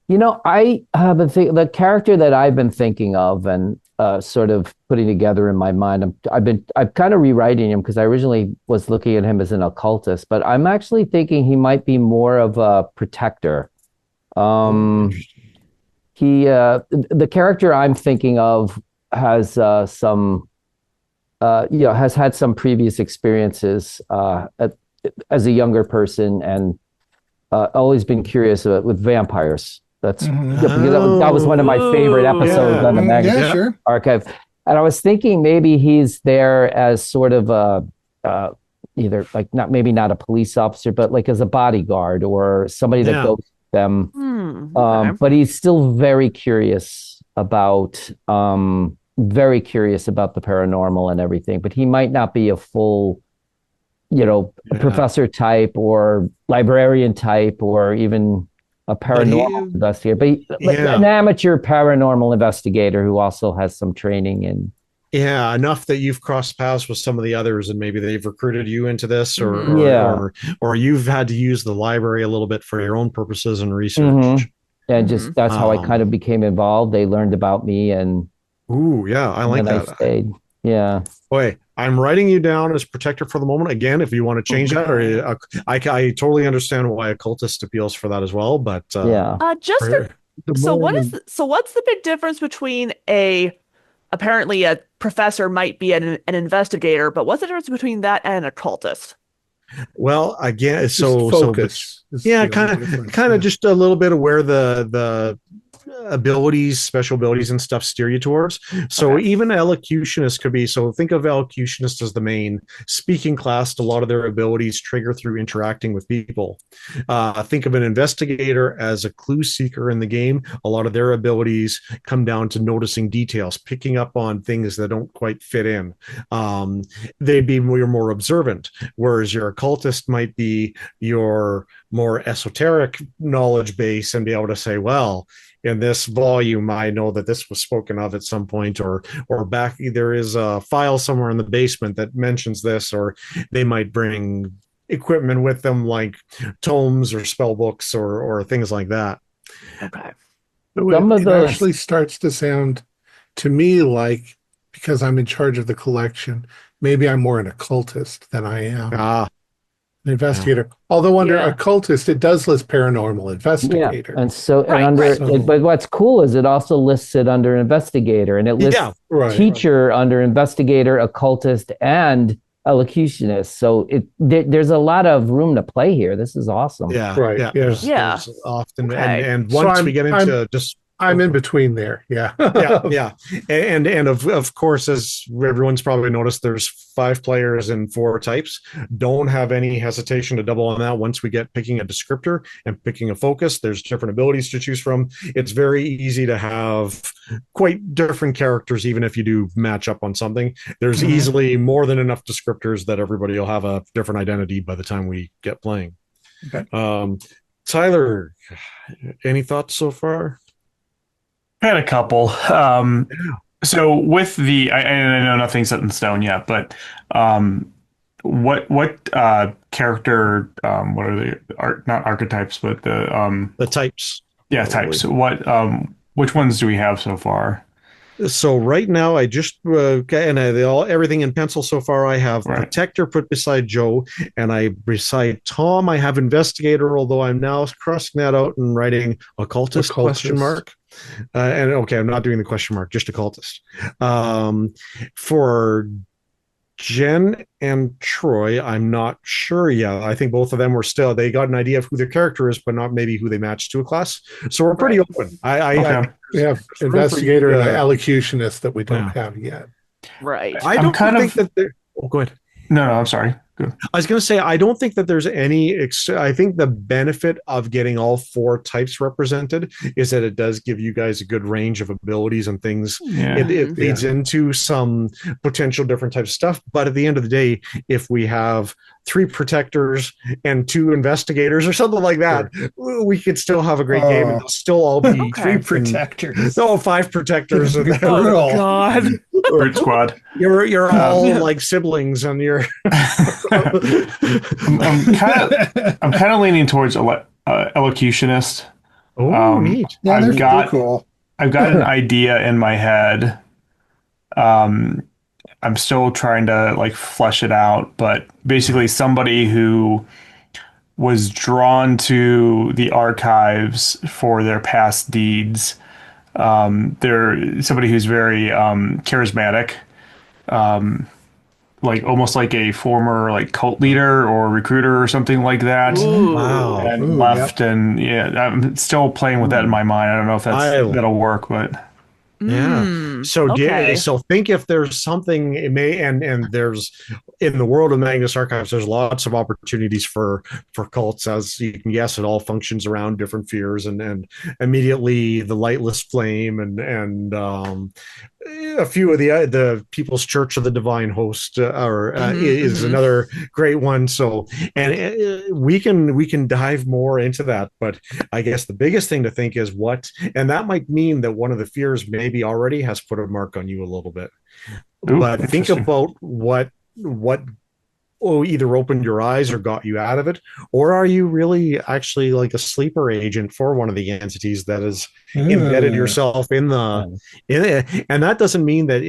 You know, I have been thinking the character that I've been thinking of and sort of putting together in my mind. I'm kind of rewriting him because I originally was looking at him as an occultist, but I'm actually thinking he might be more of a protector. The character I'm thinking of has has had some previous experiences as a younger person and always been curious with vampires. That's because that was one of my favorite episodes on the Magnus archive. And I was thinking maybe he's there as sort of a either like maybe not a police officer, but like as a bodyguard or somebody that goes with them. But he's still very curious about the paranormal and everything. But he might not be a full, professor type or librarian type or even a paranormal investigator, but an amateur paranormal investigator who also has some training in. Yeah, enough that you've crossed paths with some of the others and maybe they've recruited you into this or you've had to use the library a little bit for your own purposes and research. And just that's how I kind of became involved. They learned about me and I like that. I stayed. Yeah. Boy, I'm writing you down as protector for the moment. Again, if you want to change that, or I totally understand why occultist appeals for that as well. But what's the big difference between apparently a professor might be an investigator, but what's the difference between that and an occultist? Well, again, focus. Kind of just a little bit of where the special abilities and stuff steer you towards. So even elocutionists could be, so think of elocutionists as the main speaking class. A lot of their abilities trigger through interacting with people. Think of an investigator as a clue seeker in the game. A lot of their abilities come down to noticing details, picking up on things that don't quite fit in. They'd be more observant, whereas your occultist might be your more esoteric knowledge base and be able to say, well, in this volume, I know that this was spoken of at some point, or back there is a file somewhere in the basement that mentions this, or they might bring equipment with them like tomes or spell books or things like that. Okay. It actually starts to sound to me like, because I'm in charge of the collection, maybe I'm more an occultist than I am An investigator. Although under Yeah. occultist, it does list paranormal investigator. And so, Right, and right. under, but what's cool is it also lists it under investigator, and it lists Yeah, right. teacher under investigator, occultist, and elocutionist. So there's a lot of room to play here. This is awesome. yeah, Right, yeah. yeah. There's often, Okay. and So once we get into I'm in between there. Yeah. yeah. And of course, as everyone's probably noticed, there's 5 players and 4 types. Don't have any hesitation to double on that. Once we get picking a descriptor and picking a focus, there's different abilities to choose from. It's very easy to have quite different characters, even if you do match up on something. There's easily more than enough descriptors that everybody will have a different identity by the time we get playing. Okay. Tyler, any thoughts so far? I had a couple. So with I know nothing's set in stone yet, but what character? What are the not archetypes, but The types. yeah, probably. types. What which ones do we have so far? So right now, I just everything in pencil so far. I have Right. Protector put beside Joe, and beside Thom, I have Investigator. Although I'm now crossing that out and writing Occultist. question mark. And okay, I'm not doing the question mark, just Occultist. For Jen and Troy, I'm not sure yet. I think both of them they got an idea of who their character is, but not maybe who they match to a class. So we're pretty open. Okay. We have room for investigator you and to- elocutionist that we don't Yeah. have yet. Right. I I'm don't kind think of- that they're. Oh, go ahead. No, I'm sorry. Good. I was going to say, I don't think that there's any. I think the benefit of getting all 4 types represented is that it does give you guys a good range of abilities and things. Yeah. It leads into some potential different types of stuff. But at the end of the day, if we have 3 protectors and 2 investigators or something like that, we could still have a great game, and they'll still all be Okay. 3 protectors. No, 5 protectors. And Brutal. God. Brute Squad. you're all like siblings, and you're. I'm kind of leaning towards elocutionist. Oh, neat. Yeah, they're got- cool. I've got an idea in my head. I'm still trying to like flesh it out, but basically somebody who was drawn to the archives for their past deeds. They're somebody who's very charismatic, like almost like a former like cult leader or recruiter or something like that. Ooh. Wow. And Ooh, left, and yeah, I'm still playing with that in my mind. I don't know if that'll work, but Yeah. So okay. so think if there's something it may and there's in the world of Magnus Archives, there's lots of opportunities for cults, as you can guess. It all functions around different fears, and immediately the lightless flame and a few of the People's Church of the Divine Host is another great one. So and we can dive more into that, but I guess the biggest thing to think is and that might mean that one of the fears maybe already has put a mark on you a little bit. Ooh, But think interesting. about what either opened your eyes or got you out of it, or are you really actually like a sleeper agent for one of the entities that has embedded yourself in it? And that doesn't mean that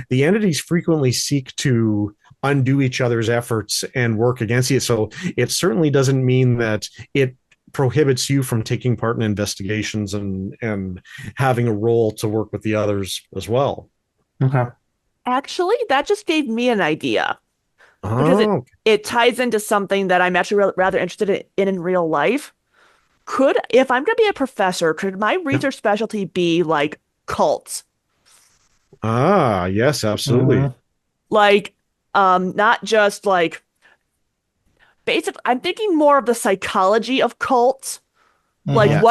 the entities frequently seek to undo each other's efforts and work against you. So it certainly doesn't mean that it prohibits you from taking part in investigations and having a role to work with the others as well. Okay. Actually, that just gave me an idea. Because it ties into something that I'm actually rather interested in real life. If I'm going to be a professor, could my research specialty be like cults? Yes, absolutely. Like, not just like basically, I'm thinking more of the psychology of cults. Like Yes.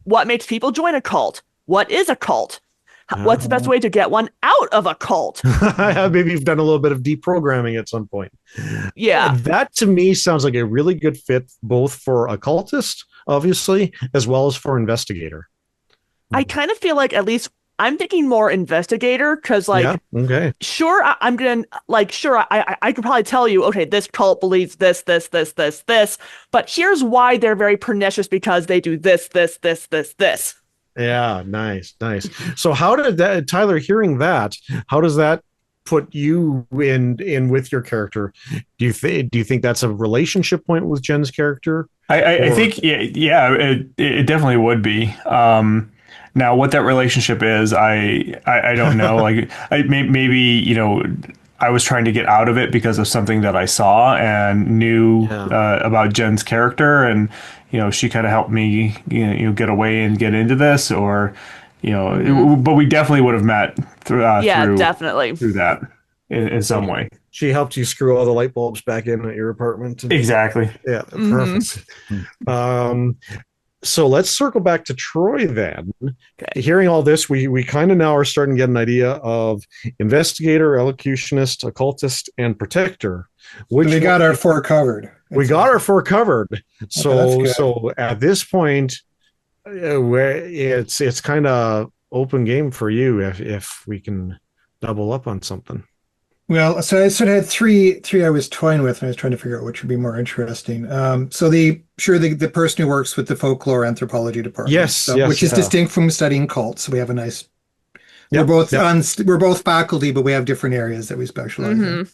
what makes people join a cult? What is a cult? What's the best way to get one out of a cult? Maybe you've done a little bit of deprogramming at some point. Yeah. That to me sounds like a really good fit, both for occultist, obviously, as well as for investigator. I kind of feel like at least I'm thinking more investigator because like okay. sure I'm gonna like sure I could probably tell you, okay, this cult believes this, but here's why they're very pernicious because they do this. Yeah, nice. So how did that, Tyler, hearing that, how does that put you in with your character. Do you think that's a relationship point with Jen's character? I think yeah, it definitely would be. Now, what that relationship is, I don't know. Like, maybe, you know, I was trying to get out of it because of something that I saw and knew about Jen's character, and you know, she kind of helped me, you know, get away and get into this, or you know, but we definitely would have met through definitely through that in some way. She helped you screw all the light bulbs back in at your apartment. Exactly. Yeah, perfect. So let's circle back to Troy then. Okay. Hearing all this, we kind of now are starting to get an idea of investigator, elocutionist, occultist, and protector. We got our four covered. We got our four covered. So at this point, it's kind of open game for you if we can double up on something. Well, so I sort of had three I was toying with, and I was trying to figure out which would be more interesting. So the person who works with the folklore anthropology department, which is distinct from studying cults. So we have a nice. We're both faculty, but we have different areas that we specialize in.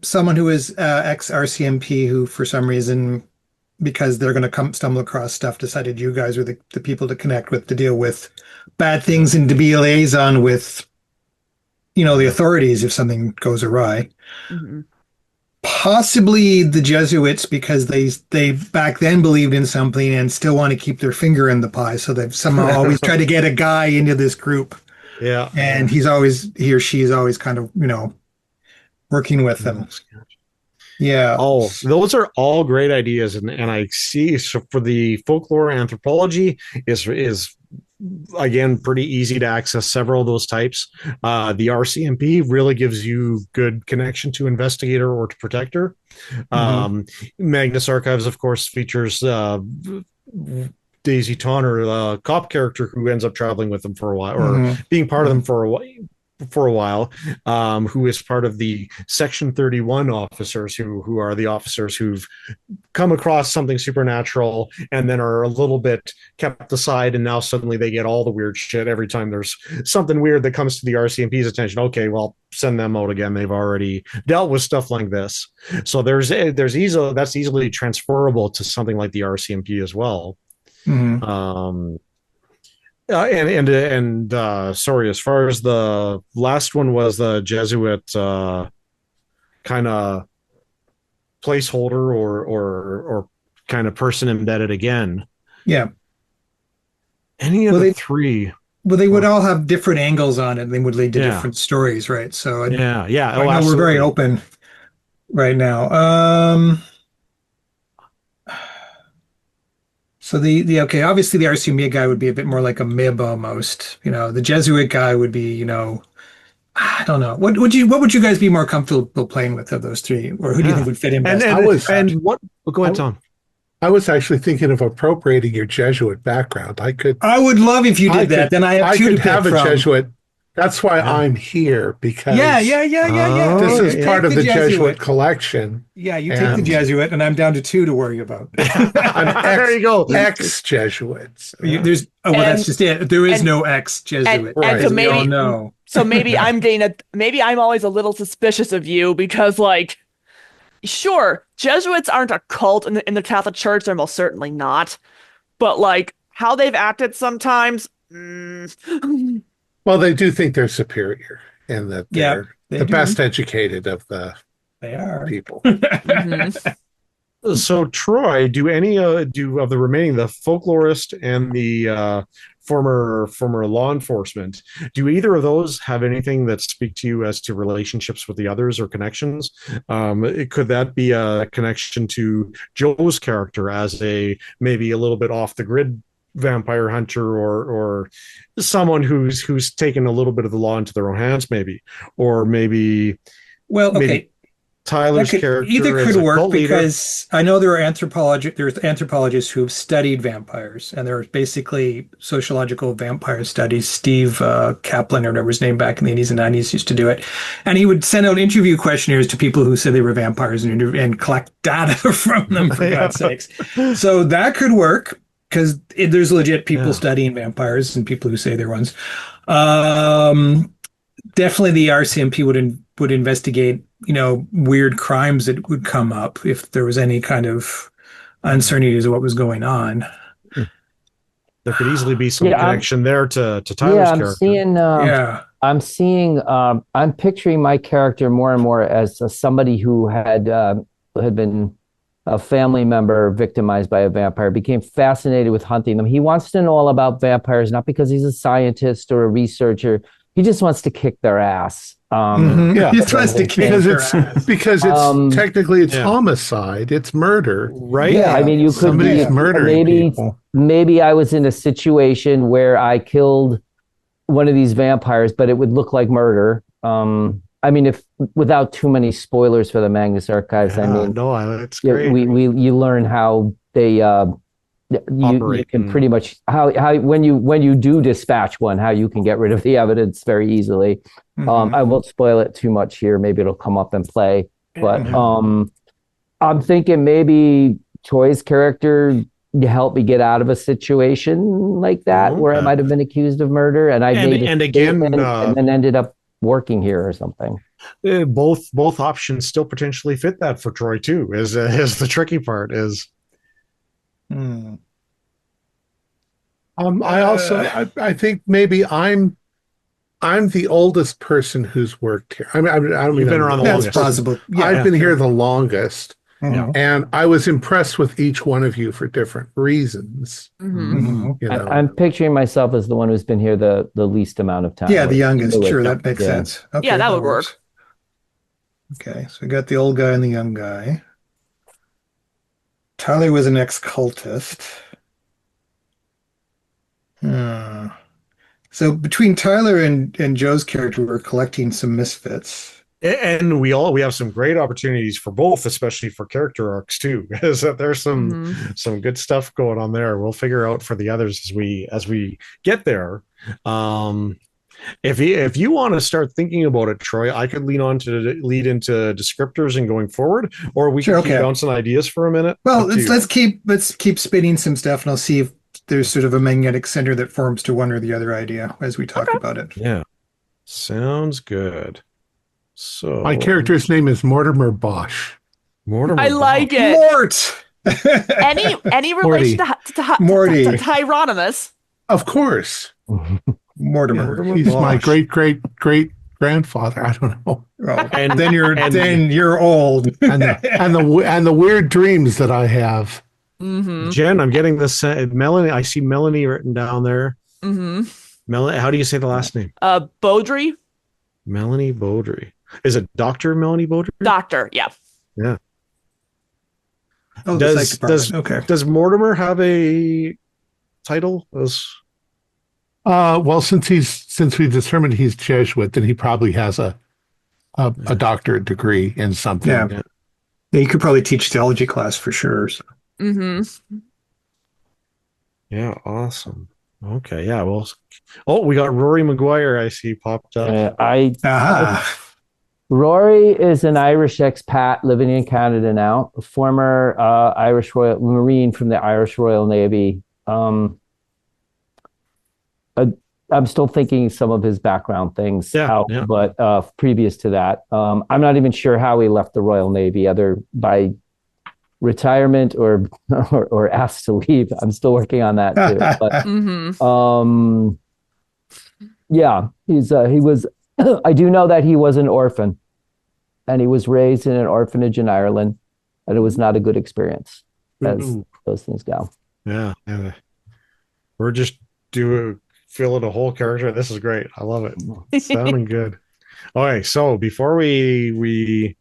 Someone who is ex RCMP, who for some reason, because they're going to stumble across stuff, decided you guys are the people to connect with to deal with bad things and to be a liaison with, you know, the authorities if something goes awry. Possibly the Jesuits, because they back then believed in something and still want to keep their finger in the pie, so they've somehow always tried to get a guy into this group. Yeah, and he or she is always kind of, you know, working with them. Yeah. Oh, those are all great ideas, and I see. So for the folklore anthropology is again pretty easy to access several of those types. The RCMP really gives you good connection to investigator or to protector. Magnus Archives, of course, features Daisy Tonner, a cop character who ends up traveling with them for a while, or being part of them for a while, who is part of the Section 31 officers, who are the officers who've come across something supernatural and then are a little bit kept aside, and now suddenly they get all the weird shit every time there's something weird that comes to the RCMP's attention. Okay, well, send them out again. They've already dealt with stuff like this. So that's easily transferable to something like the RCMP as well. Sorry, as far as the last one was the Jesuit kind of placeholder or kind of person embedded again. Yeah. Any of the three? Well, they would all have different angles on it, and they would lead to different stories, right? So we're very open right now. So obviously the RCMP guy would be a bit more like a MIB almost. You know, the Jesuit guy would be, you know, I don't know. What would you guys be more comfortable playing with of those three, or who do you think would fit in best? Go ahead, Tom. I was actually thinking of appropriating your Jesuit background. I would love if you did that. Then I have two to pick have from. A Jesuit. That's why I'm here, because this is part of the Jesuit collection. Yeah, you take the Jesuit, and I'm down to two to worry about. There you go. Ex-Jesuits. That's just it. There is no ex-Jesuit. So maybe I'm always a little suspicious of you because, like, sure, Jesuits aren't a cult in the Catholic Church. They're most certainly not. But, like, how they've acted sometimes... Well, they do think they're superior and that they're the best educated of the people. So, Troy, do any of the remaining, the folklorist and the former law enforcement, do either of those have anything that speak to you as to relationships with the others or connections? Could that be a connection to Joe's character as maybe a little bit off the grid vampire hunter, or someone who's taken a little bit of the law into their own hands, maybe Tyler's character either could work, because I know there's anthropologists who've studied vampires, and there are basically sociological vampire studies. Steve Kaplan, or whatever his name, back in the 80s and 90s used to do it, and he would send out interview questionnaires to people who said they were vampires and collect data from them, for God's sakes. So that could work, because there's legit people studying vampires and people who say they're ones. definitely the RCMP would investigate, weird crimes that would come up if there was any kind of uncertainty as to what was going on. There could easily be some Yeah, connection there to Tyler's I'm character. seeing. Yeah. I'm picturing my character more and more as somebody who had been a family member victimized by a vampire, became fascinated with hunting them. He wants to know all about vampires, not because he's a scientist or a researcher. He just wants to kick their ass. Yeah. He just wants to kick their ass. Because it's technically it's yeah. homicide, it's murder. Right? Yeah, I mean, you could Somebody's murdering people. Maybe I was in a situation where I killed one of these vampires, but it would look like murder. I mean, if without too many spoilers for the Magnus Archives, I mean, no, that's great. you learn how they you can pretty much how when you do dispatch one, how you can get rid of the evidence very easily. I won't spoil it too much here. Maybe it'll come up and play. But I'm thinking maybe Troy's character helped me get out of a situation like that where I might have been accused of murder, and I made and again, and then ended up working here or something. Both options still potentially fit that for Troy too. Is the tricky part is. I think maybe I'm the oldest person who's worked here. I mean, I don't mean been around the that's longest. Possible. Yeah, I've been here the longest, and I was impressed with each one of you for different reasons. I'm picturing myself as the one who's been here the least amount of time. Yeah, the youngest. Sure, that makes sense. Okay, Yeah, that would work. works. Okay, so we got the old guy and the young guy. Tyler was an ex-cultist. So between Tyler and Joe's character, we're collecting some misfits. And we have some great opportunities for both, especially for character arcs too. Is that there's some good stuff going on there. We'll figure out for the others as we get there. If you want to start thinking about it, Troy, I could lead into descriptors and going forward, or we can keep bouncing ideas for a minute. Well, let's keep spinning some stuff, and I'll see if there's sort of a magnetic center that forms to one or the other idea as we talk about it. Yeah, sounds good. So my character's name is Mortimer Bosch. Mortimer. I like Bosch. it. Mort. Any relation to Morty. to Hieronymus? Of course. Mortimer. He's my great grandfather. I don't know. Oh, and then you're old. and the weird dreams that I have. Jen, I'm getting this. Melanie, I see Melanie written down there. Melanie, how do you say the last name? Beaudry. Melanie Beaudry. Is it Dr. Melanie Beaudry? Doctor, yeah. Yeah. Oh, does Mortimer have a title? Well, since we determined he's Jesuit, then he probably has a doctorate degree in something. Yeah, you could probably teach theology class for sure. So. Yeah, awesome. Okay, yeah. Well, we got Rory McGuire. I see popped up. Rory is an Irish expat living in Canada now, a former Irish Royal Marine from the Irish Royal Navy. I'm still thinking some of his background things out, but previous to that, I'm not even sure how he left the Royal Navy, either by retirement or asked to leave. I'm still working on that too. But yeah, he was. I do know that he was an orphan, and he was raised in an orphanage in Ireland, and it was not a good experience, as those things go. Yeah, we're just filling a whole character. This is great. I love it. It's sounding good. Okay, so before we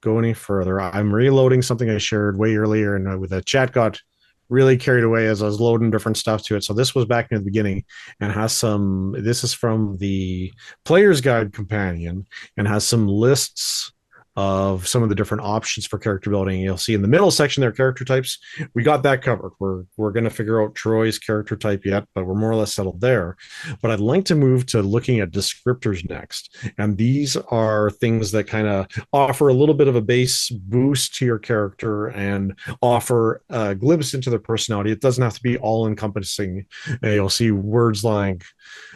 go any further, I'm reloading something I shared way earlier, and with the chat got really carried away as I was loading different stuff to it. So this was back in the beginning and this is from the Player's Guide Companion and has some lists of some of the different options for character building. You'll see in the middle section there, character types. We got that covered. We're going to figure out Troy's character type yet, but we're more or less settled there. But I'd like to move to looking at descriptors next. And these are things that kind of offer a little bit of a base boost to your character and offer a glimpse into their personality. It doesn't have to be all encompassing. You'll see words like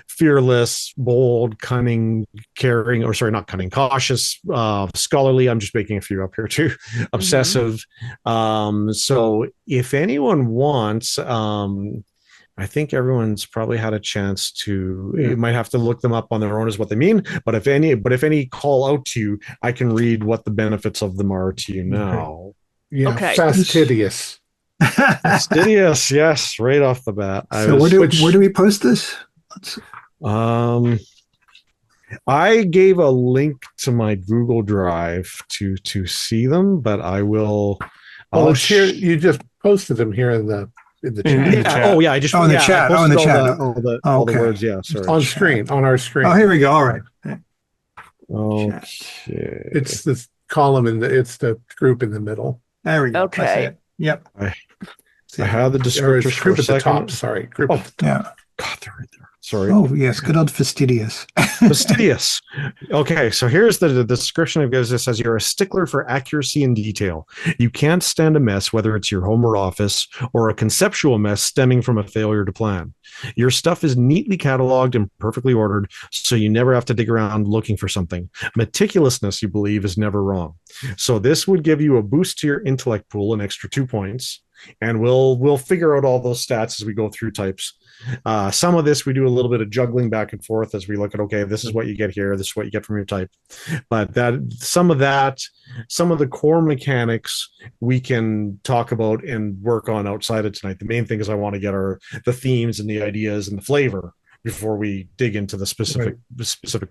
fearless, bold, cunning, caring, or sorry, not cunning, cautious, scholarly. I'm just making a few up here too. Obsessive. So if anyone wants, I think everyone's probably had a chance to. You might have to look them up on their own, is what they mean. But if any call out to you, I can read what the benefits of them are to you now. Yeah, Okay. fastidious. Fastidious, yes, right off the bat. So where do we post this? I gave a link to my Google Drive to see them, but I will. Well, it's here. You just posted them here in the chat. Oh yeah, I just in the chat. I Oh, in the posted chat. all the words. Yeah, sorry. On our screen. Oh, here we go. All right. Okay. It's the column it's the group in the middle. There we go. Okay. Yep. I had the descriptors group for a at the second. top. Sorry, group at the top. Yeah. God, they're right there. Sorry. Oh yes, good old fastidious. Fastidious. Okay, so here's the description it gives. It says you're a stickler for accuracy and detail. You can't stand a mess, whether it's your home or office, or a conceptual mess stemming from a failure to plan. Your stuff is neatly cataloged and perfectly ordered, so you never have to dig around looking for something. Meticulousness, you believe, is never wrong. So this would give you a boost to your intellect pool, an extra 2 points. And we'll figure out all those stats as we go through types. Some of this we do a little bit of juggling back and forth as we look at, okay, this is what you get here, this is what you get from your type. But some of the core mechanics we can talk about and work on outside of tonight. The main thing is I want to get the themes and the ideas and the flavor before we dig into the specific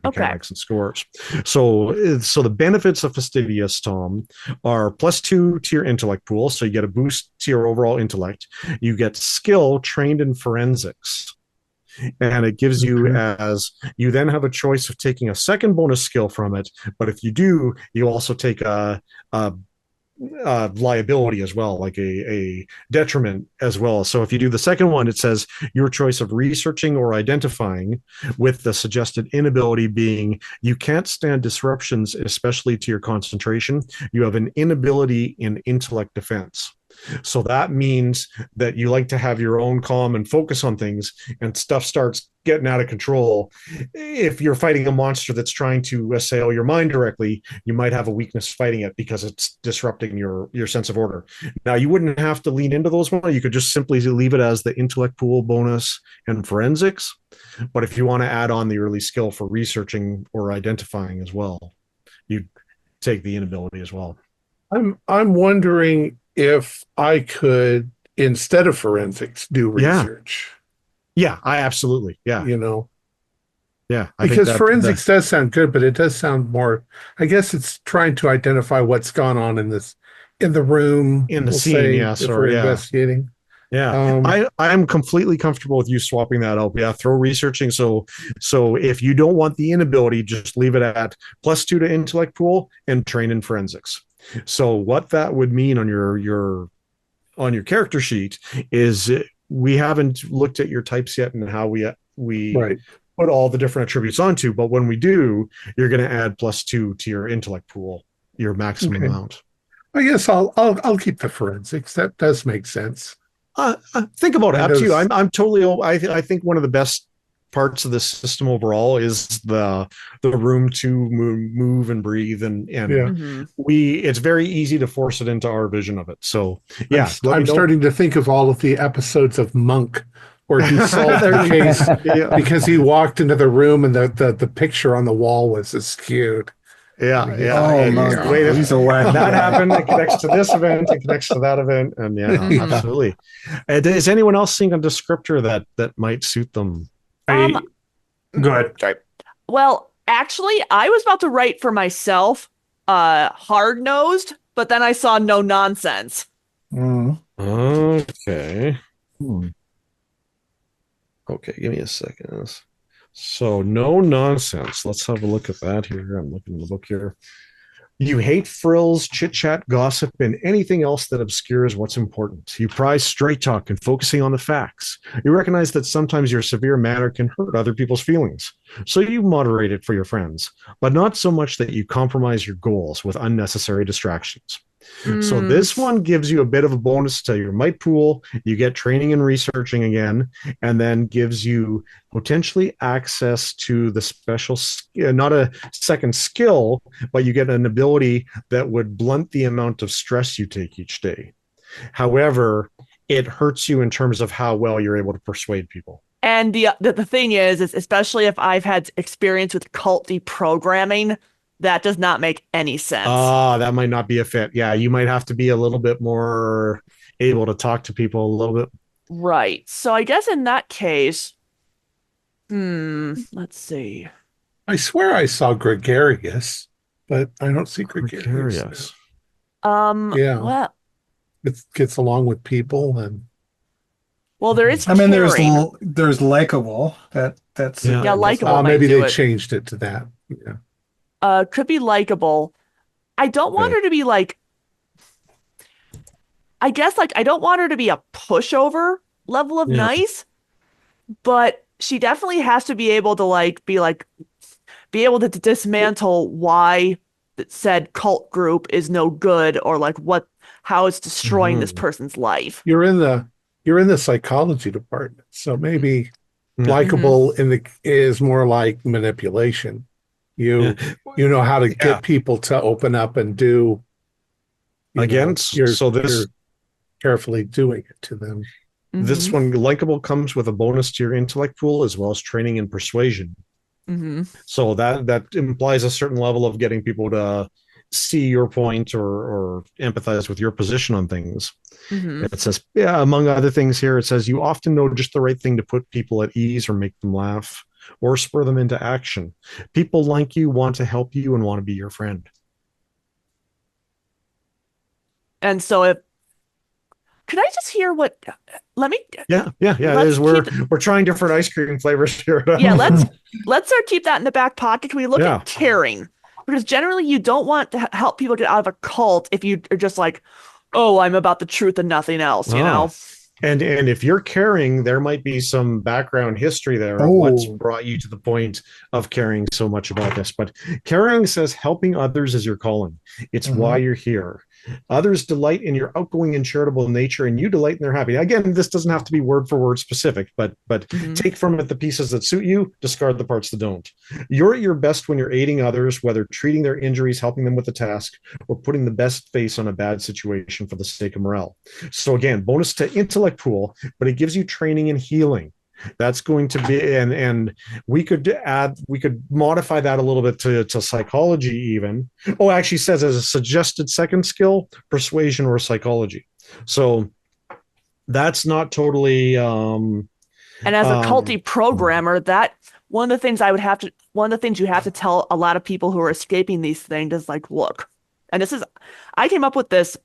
mechanics and scores. So the benefits of Fastidious, Thom, are +2 to your intellect pool. So you get a boost to your overall intellect. You get skill trained in forensics. And it gives you you then have a choice of taking a second bonus skill from it. But if you do, you also take a liability as well, like a detriment as well. So if you do the second one, it says your choice of researching or identifying, with the suggested inability being you can't stand disruptions, especially to your concentration. You have an inability in intellect defense. So that means that you like to have your own calm and focus on things, and stuff starts getting out of control. If you're fighting a monster that's trying to assail your mind directly, you might have a weakness fighting it because it's disrupting your sense of order. Now, you wouldn't have to lean into those ones. You could just simply leave it as the intellect pool bonus and forensics. But if you want to add on the early skill for researching or identifying as well, you take the inability as well. I'm wondering if I could, instead of forensics, do research. Yeah, I absolutely. Yeah. Yeah. Because forensics does sound good, but it does sound more, I guess it's trying to identify what's gone on in the room. In the scene, investigating. Yeah. I'm completely comfortable with you swapping that out. Yeah, throw researching. So if you don't want the inability, just leave it at +2 to intellect pool and train in forensics. So what that would mean on your character sheet is we haven't looked at your types yet and how we put all the different attributes onto, but when we do, you're going to add +2 to your intellect pool, your maximum amount. I guess I'll keep the forensics. That does make sense. Think about it. Up to you. I'm totally. I think one of the best parts of this system overall is the room to move and breathe, and it's very easy to force it into our vision of it. So yeah, I'm starting to think of all of the episodes of Monk where he solved the case because he walked into the room and the picture on the wall was askew. Yeah. Oh, wait, that happened. It connects to this event. It connects to that event, and absolutely. Is anyone else seeing a descriptor that might suit them? Go ahead. Sorry. Well, actually, I was about to write for myself, hard-nosed, but then I saw no nonsense. Okay. Okay, give me a second. So, no nonsense. Let's have a look at that here. I'm looking in the book here. You hate frills, chit-chat, gossip, and anything else that obscures what's important. You prize straight talk and focusing on the facts. You recognize that sometimes your severe manner can hurt other people's feelings. So you moderate it for your friends, but not so much that you compromise your goals with unnecessary distractions. So this one gives you a bit of a bonus to your might pool. You get training and researching again, and then gives you potentially access to the special, not a second skill, but you get an ability that would blunt the amount of stress you take each day. However, it hurts you in terms of how well you're able to persuade people. And the thing is especially if I've had experience with cult deprogramming, that does not make any sense. That might not be a fit. Yeah, you might have to be a little bit more able to talk to people a little bit. Right. So I guess in that case, let's see. I swear I saw gregarious, but I don't see gregarious. Yeah. Well, it gets along with people and. Well, there is. I mean, caring. there's likable. That's likable. Maybe they changed it to that. Yeah. Could be likable. I don't want her to be like. I guess I don't want her to be a pushover level of nice, but she definitely has to be able to be able to dismantle why said cult group is no good or how it's destroying this person's life. You're in the psychology department, so maybe likable is more like manipulation. You know how to get people to open up and do. You're carefully doing it to them. This one, likable, comes with a bonus to your intellect pool as well as training and persuasion. So that implies a certain level of getting people to see your point or empathize with your position on things. It says, among other things here, it says you often know just the right thing to put people at ease or make them laugh or spur them into action. People like you, want to help you, and want to be your friend. And so could I just hear what? Let me. Yeah. We're trying different ice cream flavors here. Let's keep that in the back pocket. Can we look at caring? Because generally, you don't want to help people get out of a cult if you are just like, oh, I'm about the truth and nothing else, you know? And if you're caring, there might be some background history there of what's brought you to the point of caring so much about this. But caring says helping others is your calling. It's why you're here. Others delight in your outgoing and charitable nature, and you delight in their happiness. Again, this doesn't have to be word for word specific, but take from it the pieces that suit you, discard the parts that don't. You're at your best when you're aiding others, whether treating their injuries, helping them with a task, or putting the best face on a bad situation for the sake of morale. So again, bonus to intellect pool, but it gives you training and healing. That's going to be, and we could modify that a little bit to psychology even. Actually says as a suggested second skill, persuasion or psychology. So that's not totally. And as a culty programmer, that one of the things you have to tell a lot of people who are escaping these things is look, and I came up with this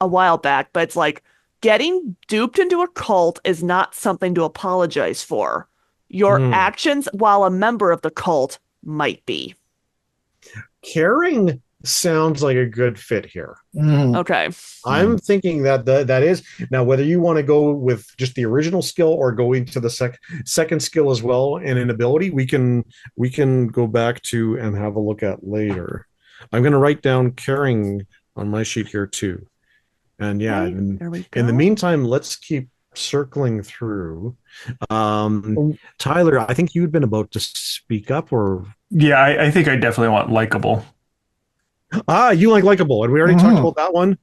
a while back, but it's getting duped into a cult is not something to apologize for. Your actions while a member of the cult might be. Caring sounds like a good fit here. Okay. I'm thinking that is. Now, whether you want to go with just the original skill or go into the second skill as well and an ability, we can go back to and have a look at later. I'm going to write down caring on my sheet here too. And in the meantime, let's keep circling through. Tyler, I think you'd been about to speak up, or I think I definitely want likable. You like likable, and we already talked about that one.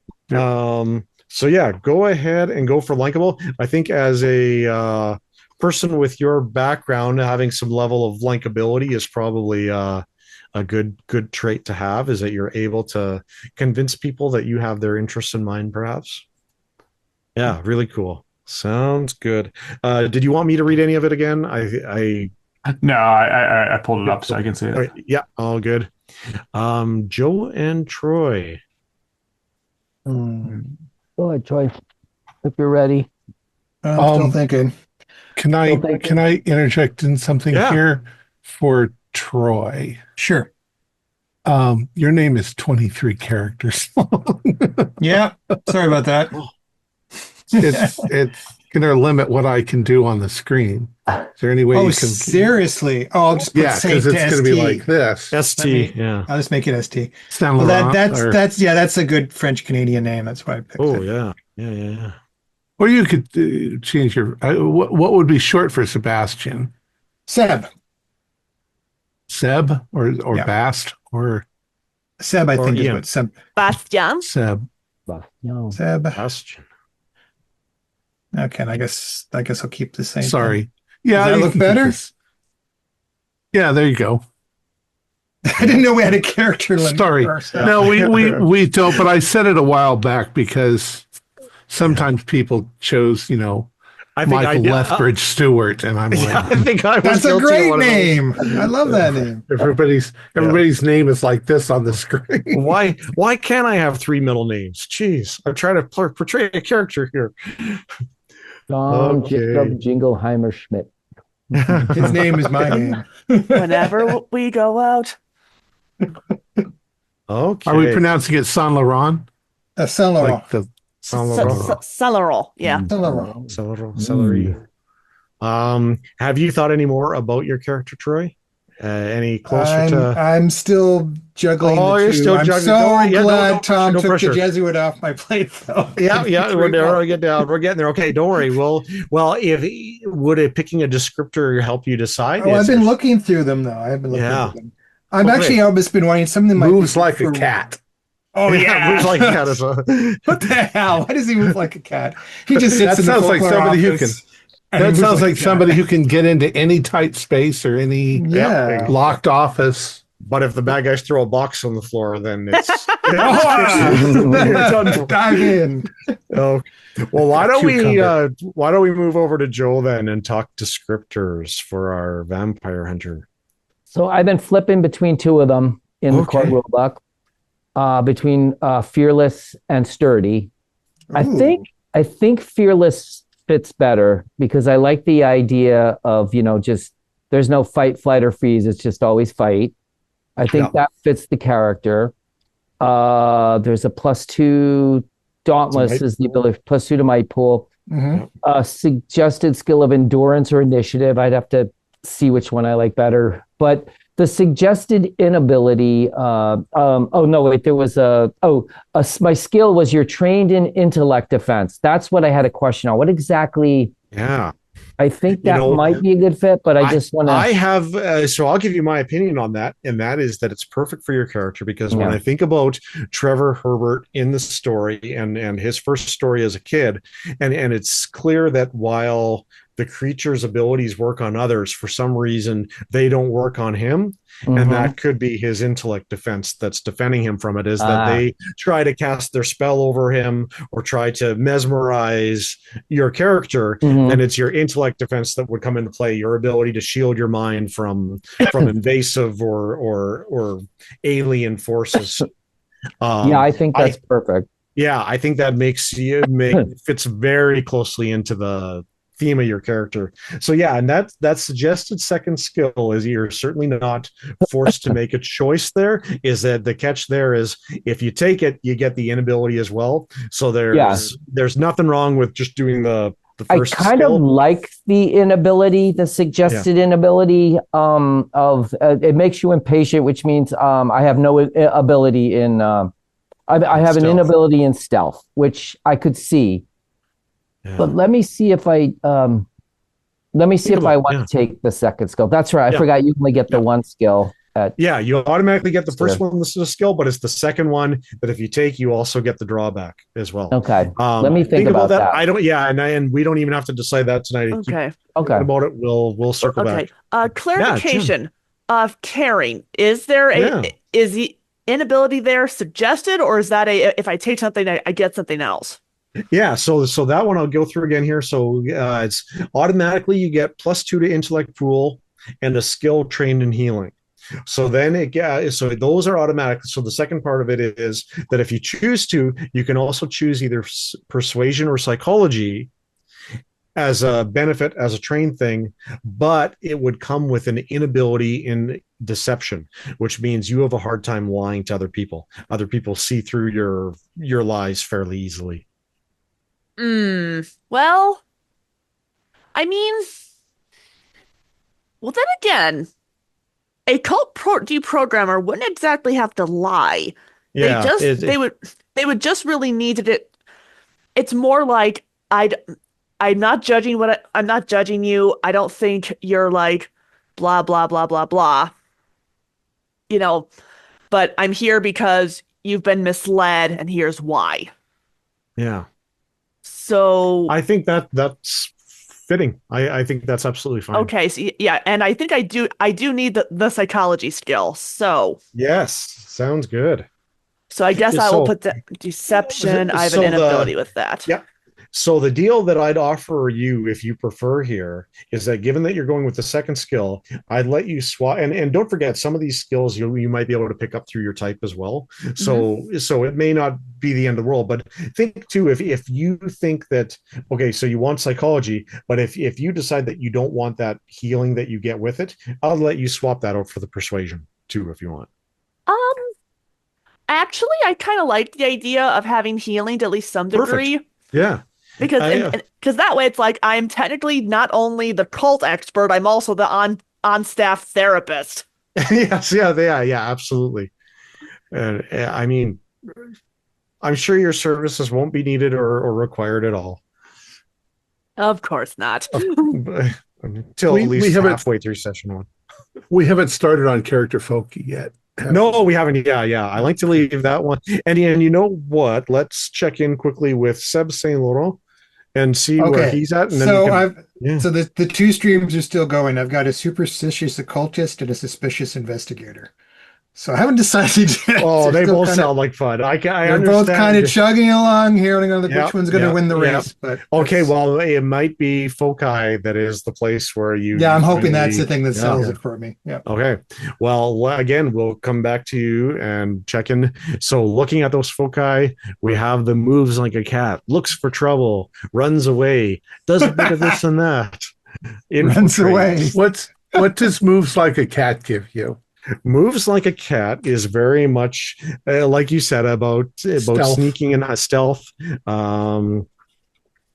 So go ahead and go for likable. I think as a person with your background, having some level of likability is probably a good trait to have, is that you're able to convince people that you have their interests in mind, perhaps. Yeah, really cool. Sounds good. Did you want me to read any of it again? No, I pulled it up so I can see it. All right, yeah, all good. Joe and Troy. Go ahead, Troy, if you're ready. I'm still thinking. Can I interject in something here for Troy? Sure. Your name is 23 characters long. Yeah. Sorry about that. It's Gonna limit what I can do on the screen. Is there any way Oh, you can? seriously? Oh, I'll just put Yeah, Saint because it's going to be ST. like this. ST, yeah. I'll just make it ST. Saint Well, Laurent, that's a good French Canadian name. That's why I picked Oh, it. yeah. or you could change your. What would be short for Sebastian? Seb. Seb or Yeah. Bast or Seb, I think is Ian. what Seb. Bastian. Seb. No. Seb. Bastion. Okay, I guess I'll keep the same. Sorry. Yeah, Does that you look can keep better? this. Yeah, there you go. I didn't know we had a character limit. Sorry. for ourselves. No, we don't. But I said it a while back because sometimes people chose, I think Michael Lethbridge Stewart, and I'm like, I think I was That's a guilty of great one of those. name. I love that name. everybody's name is like this on the screen. Why can't I have 3 middle names? Jeez, I'm trying to portray a character here. Thom Okay. Jacob Jingleheimer Schmidt. His name is my name. Whenever we go out. Okay. Are we pronouncing it Saint Laurent? Saint Laurent. Like the Celeral. Yeah. Saint Laurent. Celery. Have you thought any more about your character, Troy? Any closer to? I'm still juggling. Oh, the you're two. still I'm juggling. so Don't worry. Yeah, glad Tom no took pressure. the Jesuit off my plate, though. Yeah, we're getting there. Okay, don't worry. Well, if picking a descriptor help you decide? Oh, I've been looking through them, though. I've been looking through them. I've Okay. actually always been wanting something that moves might like a cat. Oh yeah, moves like a cat as well. What the hell? Why does he move like a cat? He just sits That in the sounds like folklore somebody who office and That moves sounds a like cat. somebody who can get into any tight space or any Yeah. locked office. But if the bad guys throw a box on the floor, then it's Dive in. Oh, well, why don't Cucumber. we move over to Joel then and talk descriptors for our vampire hunter? So I've been flipping between two of them in the core rulebook, between fearless and sturdy. Ooh. I think fearless fits better because I like the idea of, just there's no fight, flight, or freeze. It's just always fight. I think that fits the character. There's a +2 dauntless is the ability, +2 to might pool. Mhm. Suggested skill of endurance or initiative. I'd have to see which one I like better. But the suggested inability, there was my skill was you're trained in intellect defense. That's what I had a question on. What exactly? Yeah. I think that might be a good fit, but I just want to. I have, so I'll give you my opinion on that. And that is that it's perfect for your character because when I think about Trevor Herbert in the story and his first story as a kid, and it's clear that while the creature's abilities work on others, for some reason, they don't work on him. And that could be his intellect defense that's defending him from it, is that they try to cast their spell over him or try to mesmerize your character. And it's your intellect defense that would come into play, your ability to shield your mind from invasive or alien forces. I think that's perfect. Yeah, I think that fits very closely into the theme of your character. So yeah, and that suggested second skill is you're certainly not forced to make a choice there. Is that the catch there is if you take it, you get the inability as well. So there's nothing wrong with just doing the first I kind skill. of like the inability, the suggested inability of it makes you impatient, which means I have no ability in I have an inability in stealth, which I could see. Yeah. But let me see if I want to take the second skill. That's right. I forgot you only get the one skill. You automatically get the first one. This is a skill, but it's the second one that if you take, you also get the drawback as well. Okay. Let me think about that. I don't. Yeah, and we don't even have to decide that tonight. Okay. About it, we'll circle back. Clarification of caring. Is there is the inability there suggested, or is that if I take something, I get something else? Yeah, so that one I'll go through again here. So it's automatically you get +2 to intellect pool and a skill trained in healing. So then so those are automatic. So the second part of it is that if you choose to, you can also choose either persuasion or psychology as a benefit, as a trained thing, but it would come with an inability in deception, which means you have a hard time lying to other people. Other people see through your lies fairly easily. Well, I mean, well, then again, a deprogrammer wouldn't exactly have to lie. They Yeah, just they would just really need it. It's more like I'm not judging I'm not judging you. I don't think you're like blah blah blah blah blah. You know, but I'm here because you've been misled and here's why. yeah. So I think that's fitting. I think that's absolutely fine. okay, so yeah, and I think I do need the psychology skill. Yes, sounds good. So I guess I will So, put the deception. I have an so inability with that. yeah. So the deal that I'd offer you, if you prefer here, is that given that you're going with the second skill, I'd let you swap. And don't forget, some of these skills you might be able to pick up through your type as well. So it may not be the end of the world, but think too, if you think that, okay, so you want psychology, but if you decide that you don't want that healing that you get with it, I'll let you swap that out for the persuasion too, if you want. Um, Actually, I kind of like the idea of having healing to at least some degree. Perfect. Yeah. Because that way it's like I'm technically not only the cult expert, I'm also the on staff therapist. Yes, yeah, absolutely. And I mean, I'm sure your services won't be needed or required at all Of course not. until We- at we least haven't- halfway through session one. We haven't started on character folky yet. No, we haven't. Yeah. I like to leave that one. And you know what? Let's check in quickly with Seb Saint Laurent and see where he's at. And then So the two streams are still going. I've got a superstitious occultist and a suspicious investigator. So I haven't decided yet. Oh, they both kinda, sound like fun. I they're understand. both kind of chugging along here. I don't know Yep, which one's going to yep, win the yep. race. But Okay, well, it might be foci that is the place where you. yeah, I'm hoping really- that's the thing that sells Yeah. it for me. Yeah. Okay. Well, again, we'll come back to you and check in. So, looking at those foci, we have the moves like a cat, looks for trouble, runs away, does a bit of this and that, Runs away. What does moves like a cat give you? Moves like a cat is very much like you said about Stealth. sneaking and stealth. I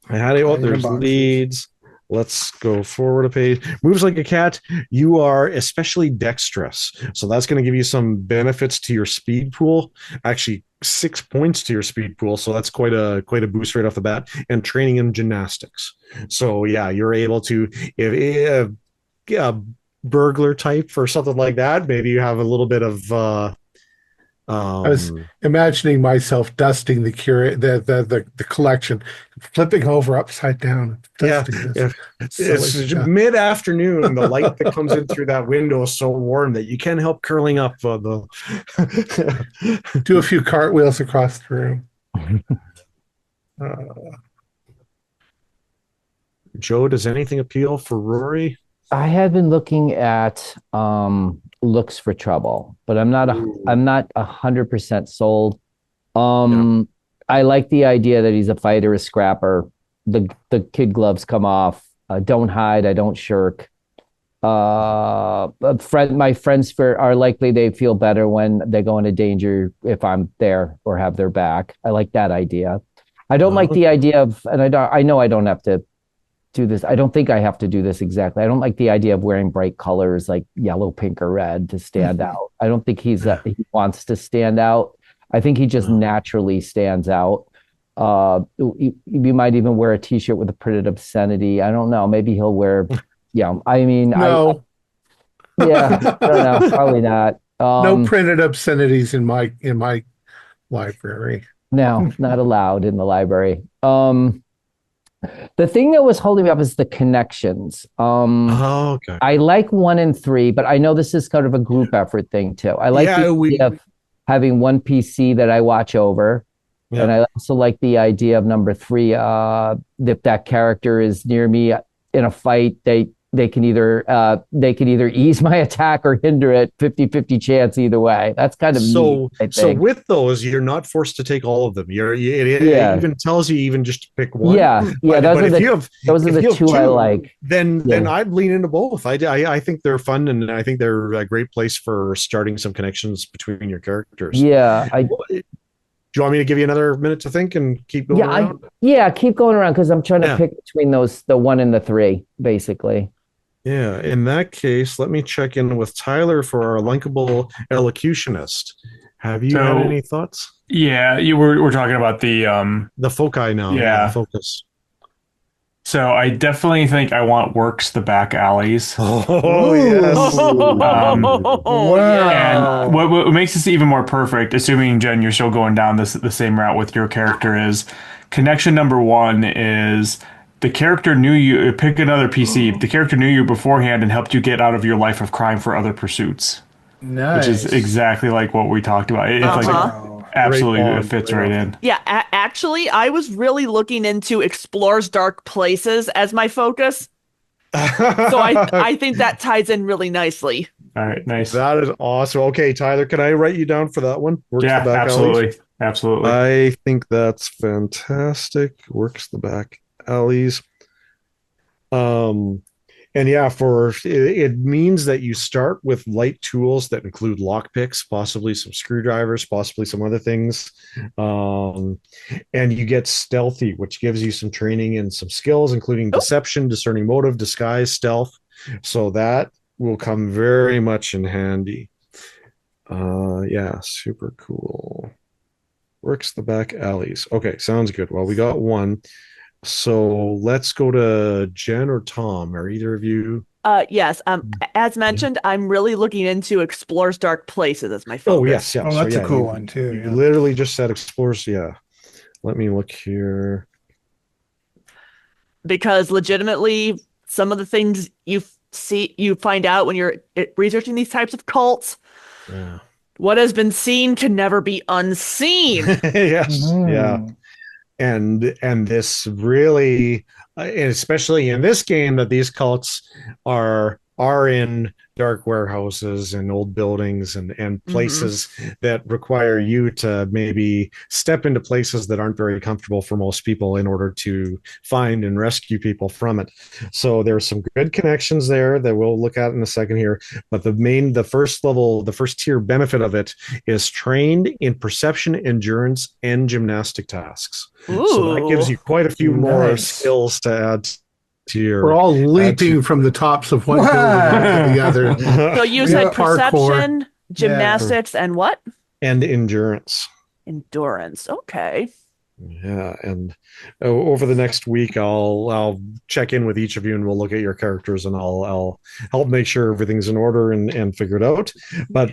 had it. Oh, there's boxes. leads. Let's go forward a page. Moves like a cat. You are especially dexterous, so that's going to give you some benefits to your speed pool. Actually, 6 points to your speed pool, so that's quite a boost right off the bat. And training in gymnastics. So yeah, you're able to if burglar type or something like that. Maybe you have a little bit of. I was imagining myself dusting the collection, flipping over upside down. Dusting this silly It's stuff. mid-afternoon. The light that comes in through that window is so warm that you can't help curling up. Do a few cartwheels across the room. Joe, does anything appeal for Rory? I had been looking at looks for trouble, but I'm not 100% sold. I like the idea that he's a fighter, a scrapper. The kid gloves come off. Don't hide. I don't shirk. My friends are likely they feel better when they go into danger if I'm there or have their back. I like that idea. I don't like the idea of, and I know I don't have to do this. I don't think I have to do this exactly. I don't like the idea of wearing bright colors like yellow, pink, or red to stand out. I don't think he wants to stand out. I think he just naturally stands out. You might even wear a t-shirt with a printed obscenity. I don't know. Maybe he'll wear, I mean, No, I don't know. Probably not. no printed obscenities in my library. No, not allowed in the library. The thing that was holding me up is the connections. Okay. I like 1 and 3, but I know this is kind of a group effort thing too. I like the idea of having one PC that I watch over. Yeah. And I also like the idea of number 3, if that character is near me in a fight, they can either ease my attack or hinder it, 50-50 chance either way. That's kind of so neat, so with those, you're not forced to take all of them. It even tells you even just to pick one. Those are the two I like. Then I'd lean into both. I think they're fun, and I think they're a great place for starting some connections between your characters. you want me to give you another minute to think and keep going around? Keep going around because I'm trying to pick between the 1 and the 3, basically. Yeah, in that case, let me check in with Tyler for our linkable elocutionist. Have you had any thoughts? Yeah, we're talking about the foci now. Yeah, focus. So I definitely think I want works the back alleys. Oh yes. Wow. And what makes this even more perfect, assuming Jen, you're still going down the same route with your character, is connection number 1 is the character knew you. Pick another PC. The character knew you beforehand and helped you get out of your life of crime for other pursuits. Nice. Which is exactly like what we talked about. It's absolutely it fits right in. Yeah, actually, I was really looking into explores dark places as my focus. So I think that ties in really nicely. All right, nice. That is awesome. Okay, Tyler, can I write you down for that one? Works the back alleys? Absolutely. I think that's fantastic. Works the back alleys. And yeah, it means that you start with light tools that include lockpicks, possibly some screwdrivers, possibly some other things. And you get stealthy, which gives you some training and some skills, including deception, discerning motive, disguise, stealth. So that will come very much in handy. Yeah, super cool. Works the back alleys. Okay, sounds good. Well, we got one. So let's go to Jen or Thom. Are either of you? Yes. As mentioned, I'm really looking into explores dark places as my focus. Oh yes, yes. Oh, that's a cool one too. You literally just said explores. Yeah. Let me look here. Because legitimately, some of the things you find out when you're researching these types of cults. Yeah. What has been seen can never be unseen. Yes. Yeah. And this really, and especially in this game, that these cults are in dark warehouses and old buildings and places that require you to maybe step into places that aren't very comfortable for most people in order to find and rescue people from it. So there's some good connections there that we'll look at in a second here. But the first tier benefit of it is trained in perception, endurance, and gymnastic tasks. Ooh. So that gives you quite a few more skills to add. We're all leaping from the tops of one building to the other. So you said perception, gymnastics, and what? And endurance. Endurance. Okay. Yeah, and over the next week, I'll check in with each of you, and we'll look at your characters, and I'll help make sure everything's in order and figure it out. But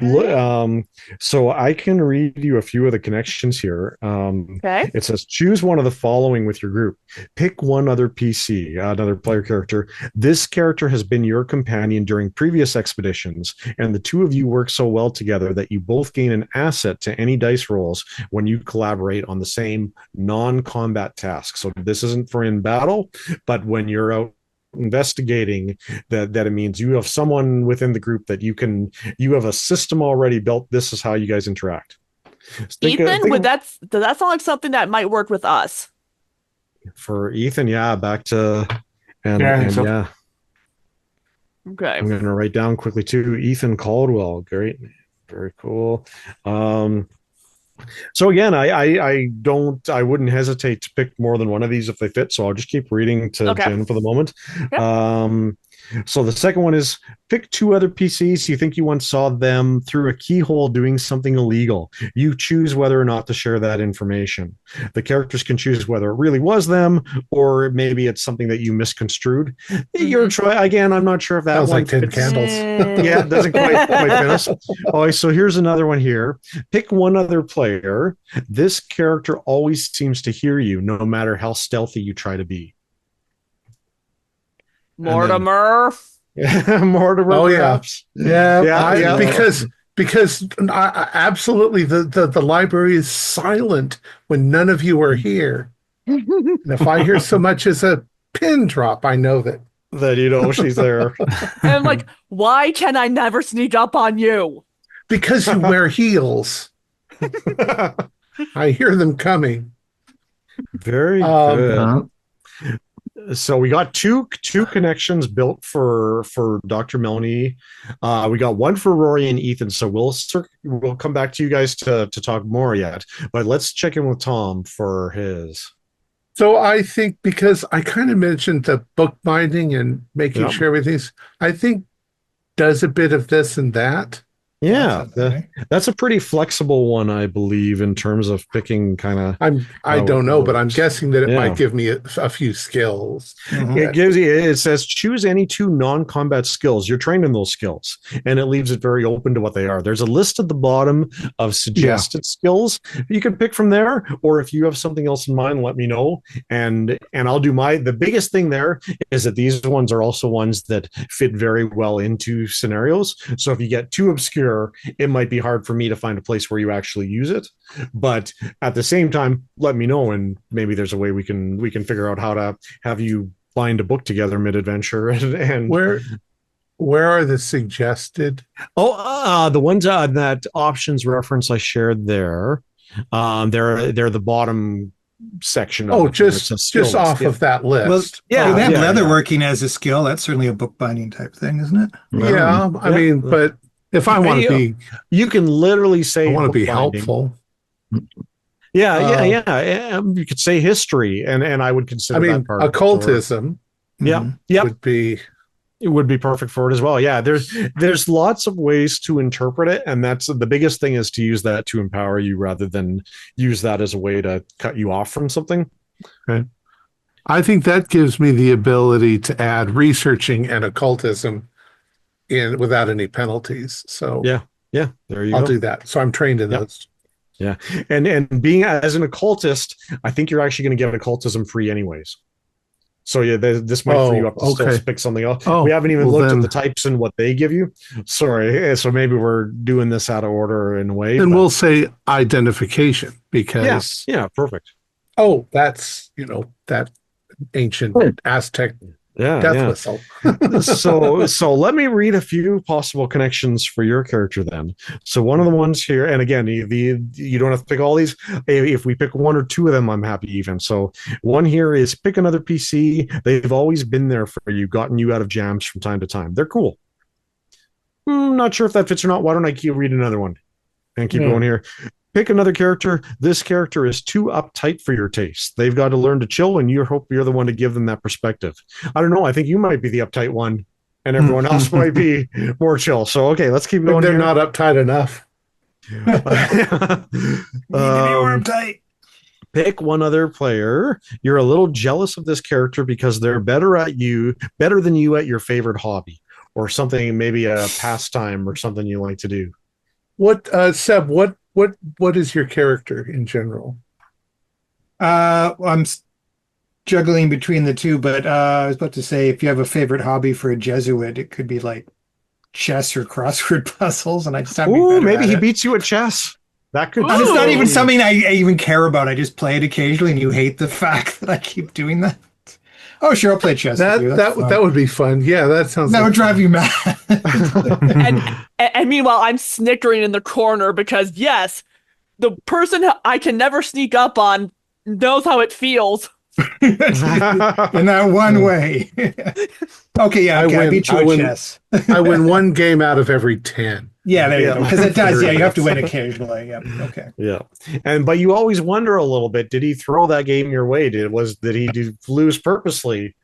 so I can read you a few of the connections here. Okay. It says choose one of the following with your group. Pick one other PC, another player character. This character has been your companion during previous expeditions, and the two of you work so well together that you both gain an asset to any dice rolls when you collaborate on the same non-combat task. So this isn't for in battle, but when you're out investigating, that it means you have someone within the group that you have a system already built. This is how you guys interact. Ethan, does that sound like something that might work with us? For Ethan, yeah, back to Okay. I'm going to write down quickly too. Ethan Caldwell, great, very cool. So again, I wouldn't hesitate to pick more than one of these if they fit. So I'll just keep reading to Jen for the moment. Okay. So the second one is pick two other PCs you think you once saw them through a keyhole doing something illegal. You choose whether or not to share that information. The characters can choose whether it really was them or maybe it's something that you misconstrued. Your choice. Again, I'm not sure if that sounds one like 10 candles. Yeah, it doesn't quite finish. Oh, so here's another one here. Pick one other player. This character always seems to hear you, no matter how stealthy you try to be. Mortimer. Mortimer. Oh perhaps. Yeah. Because absolutely the library is silent when none of you are here. And if I hear so much as a pin drop, I know that you know she's there. And I'm like, why can I never sneak up on you? Because you wear heels. I hear them coming. Very good. So we got two connections built for Dr. Melanie. We got one for Rory and Ethan. So we'll come back to you guys to talk more yet. But let's check in with Thom for his. So I think, because I kind of mentioned the bookbinding and making sure everything's, I think, does a bit of this and that. Yeah, that's a pretty flexible one, I believe, in terms of picking kind of. I don't know, but I'm guessing that it might give me a few skills. It says choose any 2 non-combat skills. You're trained in those skills, and it leaves it very open to what they are. There's a list at the bottom of suggested skills you can pick from there, or if you have something else in mind, let me know, and I'll do the biggest thing there is that these ones are also ones that fit very well into scenarios. So if you get too obscure, it might be hard for me to find a place where you actually use it, but at the same time, let me know, and maybe there's a way we can figure out how to have you bind a book together mid-adventure. And where are the suggested? The ones that options reference I shared there, they're the bottom section of just off of that list. Well, they have leatherworking as a skill. That's certainly a bookbinding type thing, isn't it? Yeah, I mean, but if I want to be, you can literally say, I want to be helpful. Yeah. You could say history, and I would consider that part occultism. It would be perfect for it as well. Yeah, there's lots of ways to interpret it, and that's the biggest thing, is to use that to empower you rather than use that as a way to cut you off from something. Okay. I think that gives me the ability to add researching and occultism in without any penalties. So yeah, there you go. I'll do that. So I'm trained in those. Yeah, and being as an occultist, I think you're actually going to get occultism free anyways. So yeah, this might free you up to still pick something else. We haven't even looked at the types and what they give you. Sorry, so maybe we're doing this out of order in a way. And we'll say identification, because perfect. Oh, that's that ancient Aztec death whistle. so let me read a few possible connections for your character then. So one of the ones here, and again, you don't have to pick all these. If we pick 1 or 2 of them, I'm happy even. So one here is pick another PC. They've always been there for you, gotten you out of jams from time to time. They're cool. Not sure if that fits or not. Why don't I keep reading another one and keep going here? Pick another character. This character is too uptight for your taste. They've got to learn to chill, and you hope you're the one to give them that perspective. I don't know. I think you might be the uptight one, and everyone else might be more chill. So, okay, let's keep going. They're not uptight enough. Uptight. Pick one other player. You're a little jealous of this character because they're better than you at your favorite hobby, or something, maybe a pastime or something you like to do. What, Seb, what is your character in general? I'm juggling between the two, but I was about to say, if you have a favorite hobby for a Jesuit, it could be like chess or crossword puzzles, and I just have to be better maybe at he it. beats you at chess. That could. And it's not even something I even care about. I just play it occasionally, and you hate the fact that I keep doing that. Oh, sure, I'll play chess. That would be fun. Yeah, that sounds. That would drive you mad. and meanwhile, I'm snickering in the corner because yes, the person I can never sneak up on knows how it feels. In that one way. Okay, I beat you at chess. I win 1 game out of every 10. Yeah, there you go. Because it does. Yeah, you have to win occasionally. Yeah. Okay. Yeah, but you always wonder a little bit. Did he throw that game your way? Did he lose purposely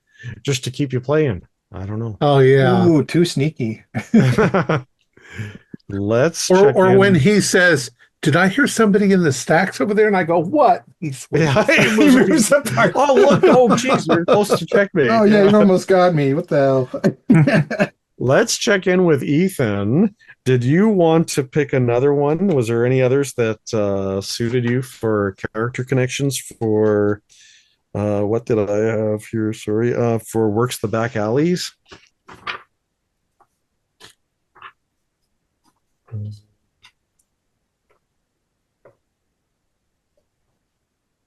just to keep you playing? I don't know. Oh yeah. Ooh, too sneaky. Let's or when he says, "Did I hear somebody in the stacks over there?" And I go, "What?" He moves apart. Oh look! Oh jeez, we're close to checkmate. Oh yeah, you almost got me. What the hell? Let's check in with Ethan. Did you want to pick another one? Was there any others that suited you for character connections for what did I have here? Sorry, for Works the Back Alleys.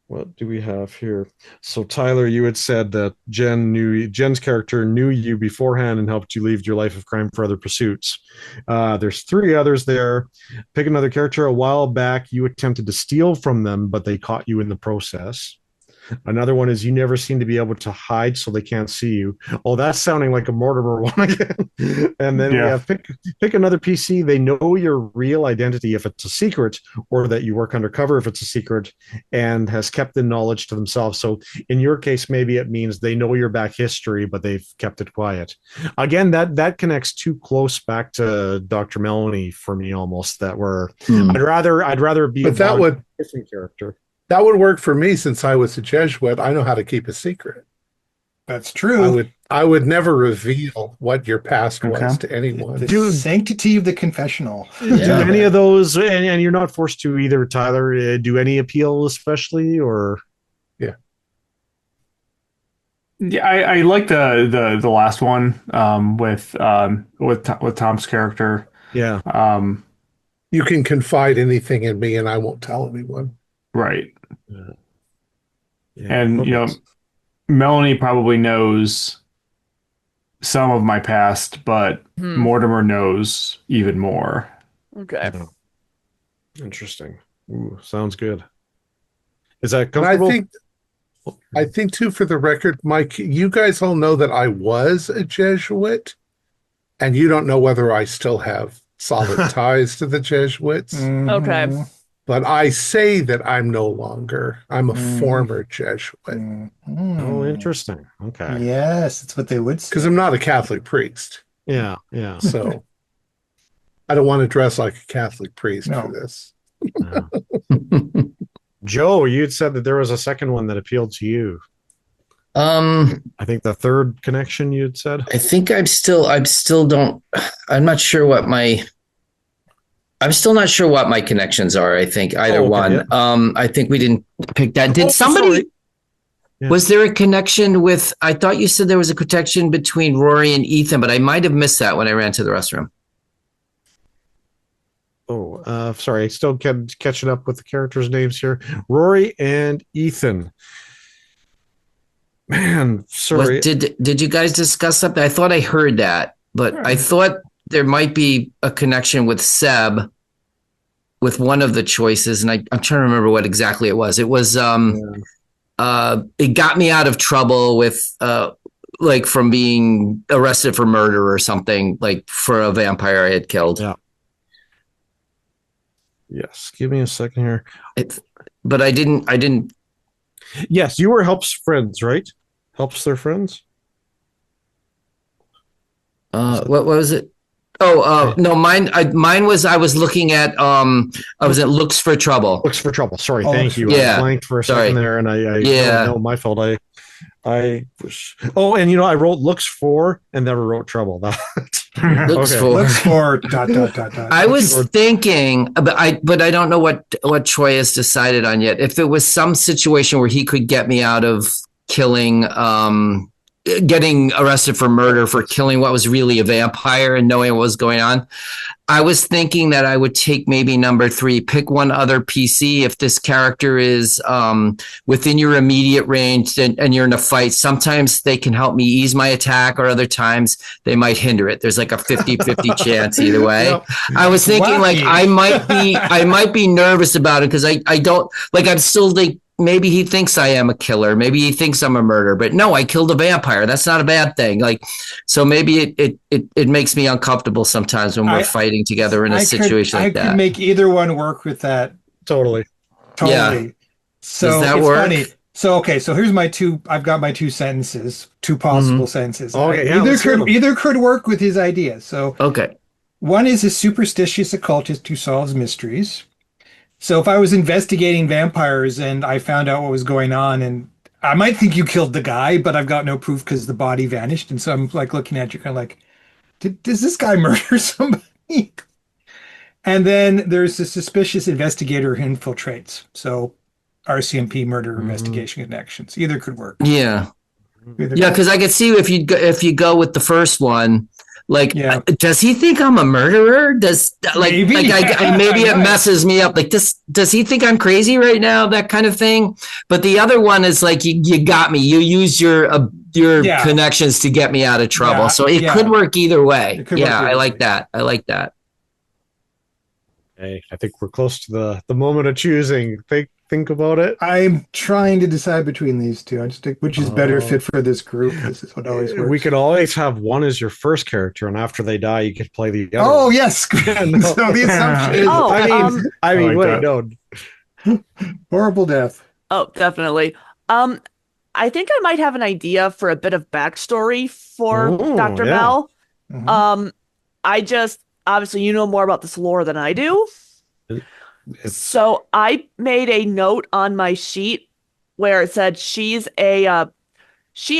What do we have here? So Tyler, you had said that Jen's character knew you beforehand and helped you leave your life of crime for other pursuits. There's 3 others there. Pick another character. A while back, you attempted to steal from them, but they caught you in the process. Another one is you never seem to be able to hide so they can't see you. Oh, that's sounding like a Mortimer one again. And then we have pick another PC. They know your real identity if it's a secret, or that you work undercover if it's a secret, and has kept the knowledge to themselves. So in your case, maybe it means they know your back history, but they've kept it quiet. Again, that connects too close back to Dr. Melanie for me almost. That were I'd rather be but a different character. That would work for me since I was a Jesuit. I know how to keep a secret. That's true. I would never reveal what your past was to anyone. The sanctity of the confessional. Do any of those, and you're not forced to either, Tyler, do any appeal especially, or? Yeah, I like the last one with Thom's character. Yeah. You can confide anything in me and I won't tell anyone. Right. Yeah, and Melanie probably knows some of my past, but Mortimer knows even more. Okay. Interesting. Ooh, sounds good. Is that comfortable? And I think too, for the record, Mike, you guys all know that I was a Jesuit, and you don't know whether I still have solid ties to the Jesuits. Okay. But I say that I'm no longer. I'm a former Jesuit. Oh, interesting. Okay. Yes, that's what they would say. Because I'm not a Catholic priest. Yeah. So I don't want to dress like a Catholic priest for this. Joe, you'd said that there was a second one that appealed to you. I think the third connection you'd said. I think I'm not sure what my connections are. I think either one. Yeah. I think we didn't pick that. Did somebody? Yeah. Was there a connection with? I thought you said there was a connection between Rory and Ethan, but I might have missed that when I ran to the restroom. Oh, sorry. I still kept catching up with the characters' names here. Rory and Ethan. Man, sorry. Did you guys discuss something? I thought I heard that, but I thought there might be a connection with Seb with one of the choices, and I'm trying to remember what exactly it was. It was it got me out of trouble with like from being arrested for murder or something, like for a vampire I had killed. Yeah. Yes. Give me a second here. But I didn't. Yes, you were Help's friends, right? Help's their friends. What was it? No, mine was, I was looking at, I was at Looks for Trouble. Looks for Trouble. Sorry. Thank you. Yeah. I blanked for a second there, and no, my fault. I wrote Looks for and never wrote Trouble. Looks for ... I was thinking, but I don't know what Troy has decided on yet. If it was some situation where he could get me out of killing, getting arrested for murder for killing what was really a vampire and knowing what was going on. I was thinking that I would take maybe number 3, pick one other PC. If this character is within your immediate range and you're in a fight, sometimes they can help me ease my attack, or other times they might hinder it. There's like a 50-50 chance either way. Yep. I was thinking like I might be nervous about it because I don't like, I'm still like, maybe he thinks I am a killer. Maybe he thinks I'm a murderer, but no, I killed a vampire. That's not a bad thing. Like, so maybe it makes me uncomfortable sometimes when we're fighting together in a situation like that. I could make either one work with that. Totally. Yeah. So does that work? Funny. So, okay. So here's I've got my 2 sentences, 2 possible sentences. Okay. Either could work with his idea. So, okay. One is a superstitious occultist who solves mysteries. So if I was investigating vampires and I found out what was going on, and I might think you killed the guy, but I've got no proof because the body vanished. And so I'm like looking at you kind of like, does this guy murder somebody? And then there's the suspicious investigator who infiltrates. So RCMP murder investigation connections. Either could work. Yeah. Because I could see if you go with the first one, like, does he think I'm a murderer? Maybe it messes me up. Like, does he think I'm crazy right now? That kind of thing. But the other one is like, you got me. You use your connections to get me out of trouble. So it could work either way. I like that. Hey, I think we're close to the moment of choosing. think about it? I'm trying to decide between these two. I just think which is better fit for this group. This is what always works. We could always have one as your first character, and after they die, you could play the other. Oh, one. yes. No. So the assumption is I mean, like wait, that. no. horrible death. Oh, definitely. I think I might have an idea for a bit of backstory for Ooh, Dr. yeah. Mel. Mhm. I just obviously you know more about this lore than I do. So I made a note on my sheet where it said she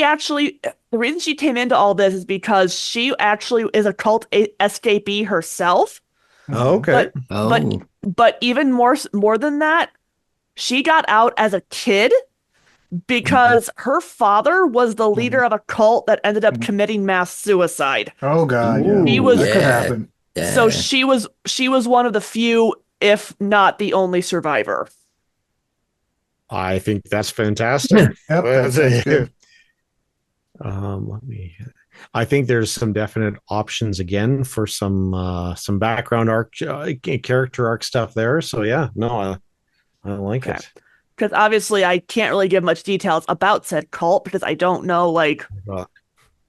actually the reason she came into all this is because she actually is a cult escapee herself. Oh, okay. But even more than that, she got out as a kid because her father was the leader of a cult that ended up committing mass suicide. Oh God, Ooh, He was- that could happen. So she was one of the few, if not the only survivor. I think that's fantastic. Yep, that sounds good. Let me. I think there's some definite options again for some background arc, character arc stuff there. So yeah, no, I like Okay. it. Because obviously I can't really give much details about said cult because I don't know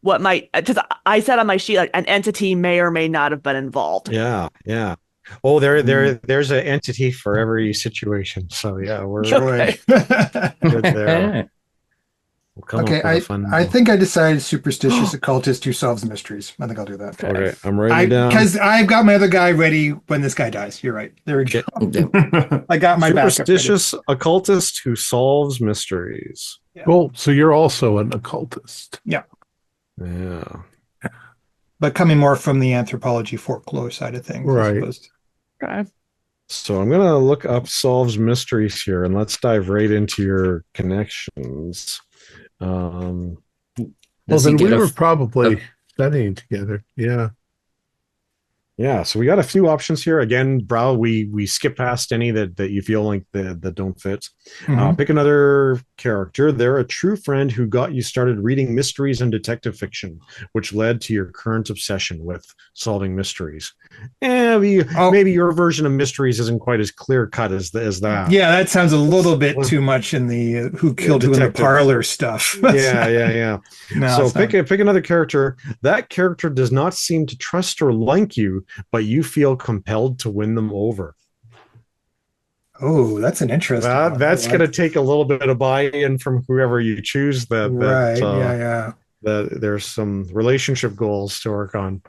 what might. Because I said on my sheet like an entity may or may not have been involved. Yeah. Oh, there's an entity for every situation. So yeah, we're Okay. good there. We'll come Okay, up with a fun. I think I decided superstitious occultist who solves mysteries. I think I'll do that. Okay, I'm writing down. Because I've got my other guy ready when this guy dies. You're right. There we go. I got my backup ready. Superstitious occultist who solves mysteries. Cool. So you're also an occultist. Yeah, Yeah. but coming more from the anthropology folklore side of things. Right. As opposed to, Okay. So I'm gonna look up solves mysteries here, and let's dive right into your connections. Well, Does he then we get a- were probably studying together. Yeah. Yeah, so we got a few options here. Again, Brow, we skip past any that you feel like that don't fit. Mhm. Pick another character. They're a true friend who got you started reading mysteries and detective fiction, which led to your current obsession with solving mysteries. Maybe your version of mysteries isn't quite as clear cut as that. Yeah, that sounds a little bit too much in the who killed who in the detective. parlor stuff. Yeah. No, So it's not. pick another character. That character does not seem to trust or like you, but you feel compelled to win them over. Oh, that's an interesting one. That's I going to like take a little bit of buy-in from whoever you choose. Right. Yeah. That there's some relationship goals to work on.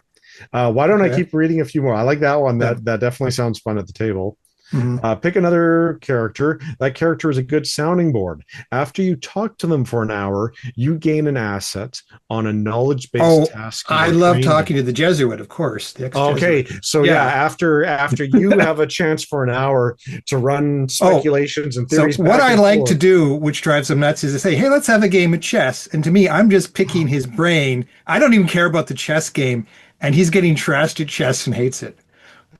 Why don't I Okay. keep reading a few more? I like that one. Yeah. That definitely sounds fun at the table. Mhm. Pick another character. That character is a good sounding board. After you talk to them for an hour, you gain an asset on a knowledge-based Oh, task. you I are love trained talking in. to the Jesuit, of course. The Okay, ex-Jesuit. so Yeah. after you have a chance for an hour to run speculations and So theories. what back I and like forth. to do, which drives them nuts, is to say, "Hey, let's have a game of chess." And to me, I'm just picking his brain. I don't even care about the chess game, and he's getting trashed at chess and hates it.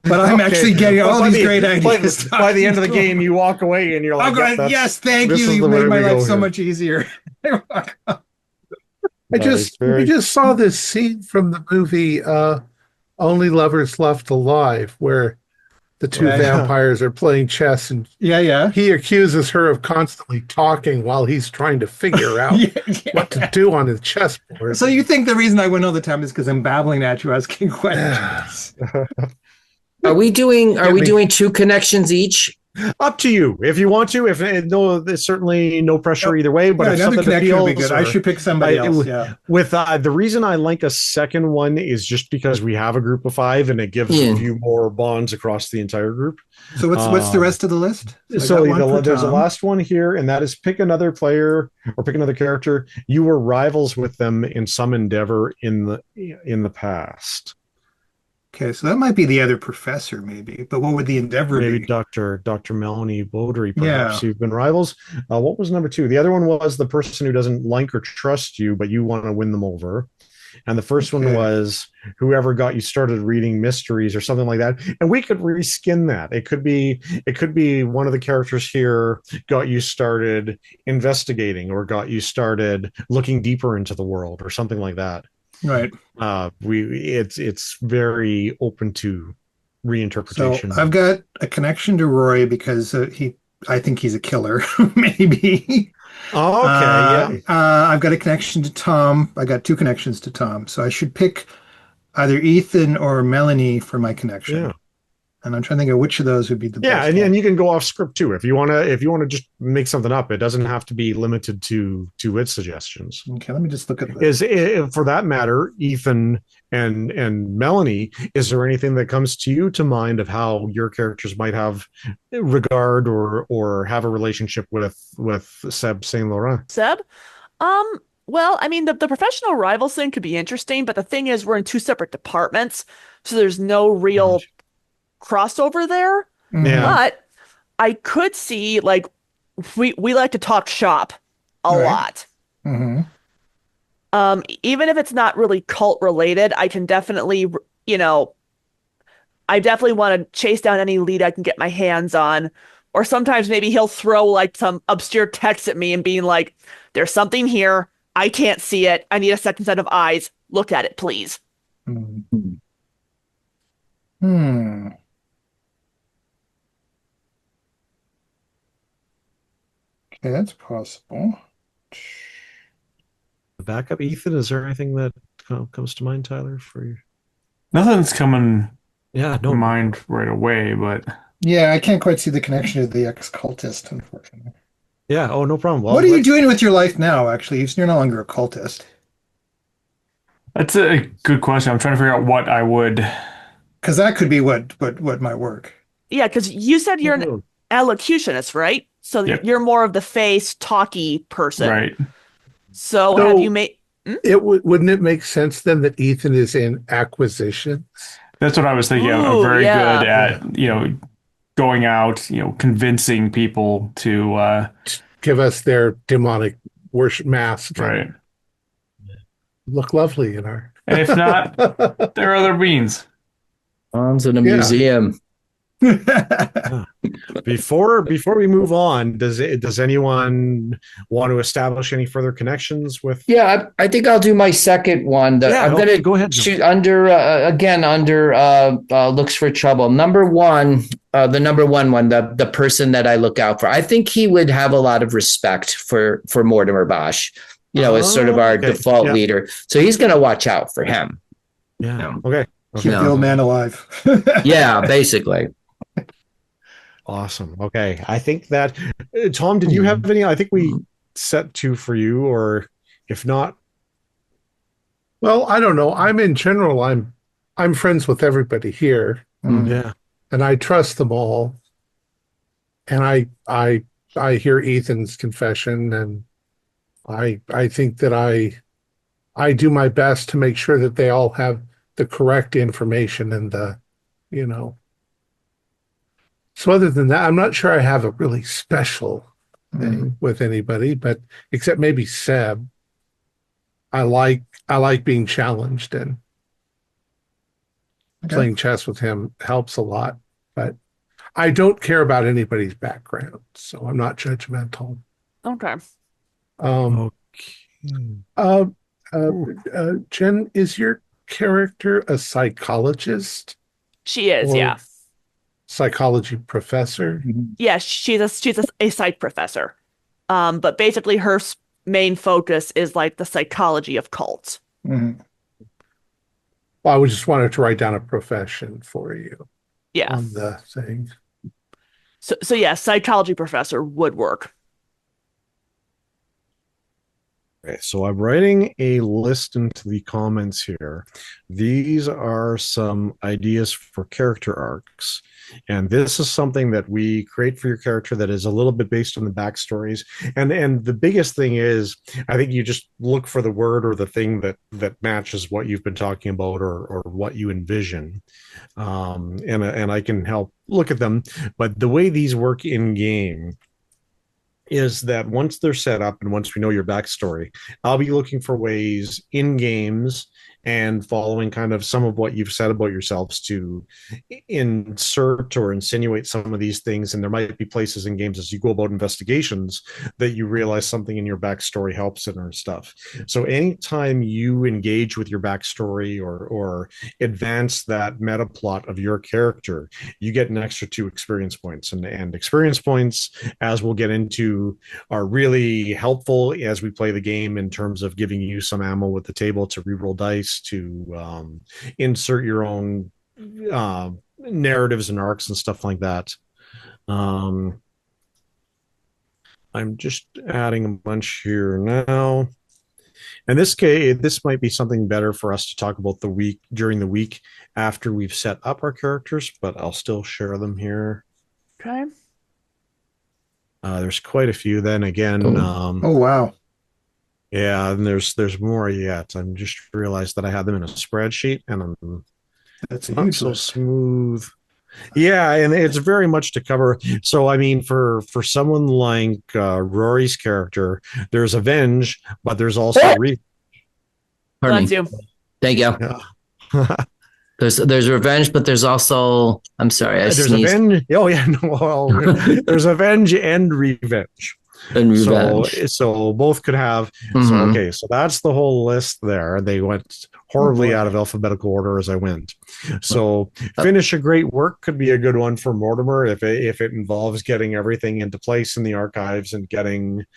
But I'm actually getting all these great ideas. By the end of the game, you walk away and you're like, I'm going, "Yep, yes, thank this you. is You the way made my we life go so here." much easier. We just saw this scene from the movie Only Lovers Left Alive, where the two Yeah. vampires are playing chess, and Yeah. he accuses her of constantly talking while he's trying to figure out Yeah. what to do on his chessboard. So you think the reason I win all the time is because I'm babbling at you, asking questions? Are we doing two connections each? Up to you if you want to. If no, there's certainly no pressure either way. But Yeah, if another something connection would be appeals good. I or- should pick somebody else. Yeah. With the reason I like a second one is just because we have a group of 5 and it gives Yeah. a few more bonds across the entire group. So what's the rest of the list? I So got one for there's a Thom. last one here, and that is pick another player or pick another character. You were rivals with them in some endeavor in the past. Okay, so that might be the other professor, maybe. But what would the endeavor Maybe be? Dr. Melanie Baudry, perhaps. Yeah. You've been rivals. What was number 2? The other one was the person who doesn't like or trust you, but you want to win them over. And the first one Okay. was whoever got you started reading mysteries or something like that. And we could reskin that. It could be one of the characters here got you started investigating or got you started looking deeper into the world or something like that. Right. It's very open to So reinterpretation. I've got a connection to Roy because I think he's a killer, maybe. Oh, okay, yeah. I've got a connection to Thom. I got two connections to Thom, so I should pick either Ethan or Melanie for my connection. Yeah. And I'm trying to think of which of those would be the Yeah, best. and you can go off script too if you want to. If you want to just make something up, it doesn't have to be limited to its suggestions. Okay, let me just look at this. For that matter, Ethan and Melanie, is there anything that comes to you to mind of how your characters might have regard or have a relationship with Seb Saint Laurent? Seb? Um, well, I mean, the professional rivals thing could be interesting, but the thing is, we're in two separate departments, so there's no real crossover there. Yeah. But I could see, like, we like to talk shop a lot. Mm-hmm. Even if it's not really cult related, I can definitely, I definitely want to chase down any lead I can get my hands on. Or sometimes maybe he'll throw like some obscure text at me and being like, there's something here. I can't see it. I need a second set of eyes. Look at it, please. Hmm. Hmm. Okay, that's possible. The backup, Ethan. Is there anything that comes to mind, Tyler, for you? Nothing's coming Yeah, to mind right away, but Yeah, I can't quite see the connection to the ex-cultist, unfortunately. Yeah. Oh, no problem. Well, What are you doing with your life now, actually? You're no longer a cultist. that's a good question. I'm trying to figure out what I would. Because that could be what might work. Yeah, because you said you're an elocutionist, right? So Yep. you're more of the face, talky person. Right. So So- have you made... Wouldn't it make sense then that Ethan is in acquisitions? That's what I was thinking. I'm Ooh, very yeah. good at, going out, convincing people to, Give us their demonic worship mask. and right. Look lovely in our. And if not, there are other means. Tom's in a Yeah. museum. Before we move on, does anyone want to establish any further connections with? Yeah, I think I'll do my second one. I'm okay, gonna go ahead, Joe. shoot under looks for trouble. Number one, the number one, the person that I look out for. I think he would have a lot of respect for Mortimer Bosch. As sort of our okay. default Yeah. leader. So he's gonna watch out for him. Yeah. No. Okay. Keep the old man alive. Yeah, basically. Awesome. Okay. I think that Thom, did you have any? I think we set two for you, or if not, Well, I don't know. In general, I'm friends with everybody here, yeah. and I trust them all. And I hear Ethan's confession, and I think that I do my best to make sure that they all have the correct information and So other than that, I'm not sure I have a really special thing with anybody, but except maybe Seb. I like being challenged, and playing chess with him helps a lot. But I don't care about anybody's background, so I'm not judgmental. Okay. Jen, is your character a psychologist? She is, Or- yeah. Psychology professor? Yeah, she's a psych professor. But basically her main focus is like the psychology of cults. Mhm. Well, I just wanted to write down a profession for you Yeah. on the thing. So yeah, psychology professor would work. Okay, so I'm writing a list into the comments here. These are some ideas for character arcs. And this is something that we create for your character that is a little bit based on the backstories. And the biggest thing is, I think you just look for the word or the thing that matches what you've been talking about or what you envision. And I can help look at them. But the way these work in game is that once they're set up and once we know your backstory, I'll be looking for ways in games and following kind of some of what you've said about yourselves to insert or insinuate some of these things. And there might be places in games as you go about investigations that you realize something in your backstory helps in or stuff. So anytime you engage with your backstory or advance that meta plot of your character, you get an extra 2 experience points. And experience points, as we'll get into, are really helpful as we play the game in terms of giving you some ammo with the table to reroll dice, to insert your own narratives and arcs and stuff like that. I'm just adding a bunch here now. In this case, this might be something better for us to talk about during the week after we've set up our characters, but I'll still share them here. Okay. There's quite a few. Then again, Oh wow. Yeah, and there's more yet. I'm just realized that I had them in a spreadsheet, and That's a not huge so list. smooth. Yeah, and it's very much to cover. So I mean, for someone like Rory's character, there's avenge, but there's also Pardon Bless me. you. Thank you. yeah. There's revenge, but there's also, I'm sorry, I There's sneezed. avenge. Oh yeah, no. Well, there's avenge and revenge. And revenge. So both could have. So Mhm. okay, so that's the whole list there. They went horribly out of alphabetical order as I went. So finish a great work could be a good one for Mortimer if it involves getting everything into place in the archives and getting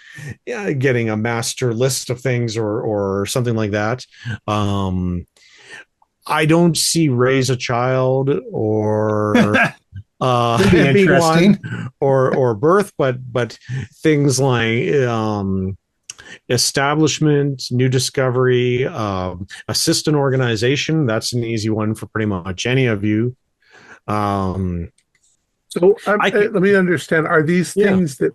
a master list of things or something like that. I don't see raise a child or being one or birth, but things like establishment, new discovery, assist an organization. That's an easy one for pretty much any of you. So let me understand. Are these things that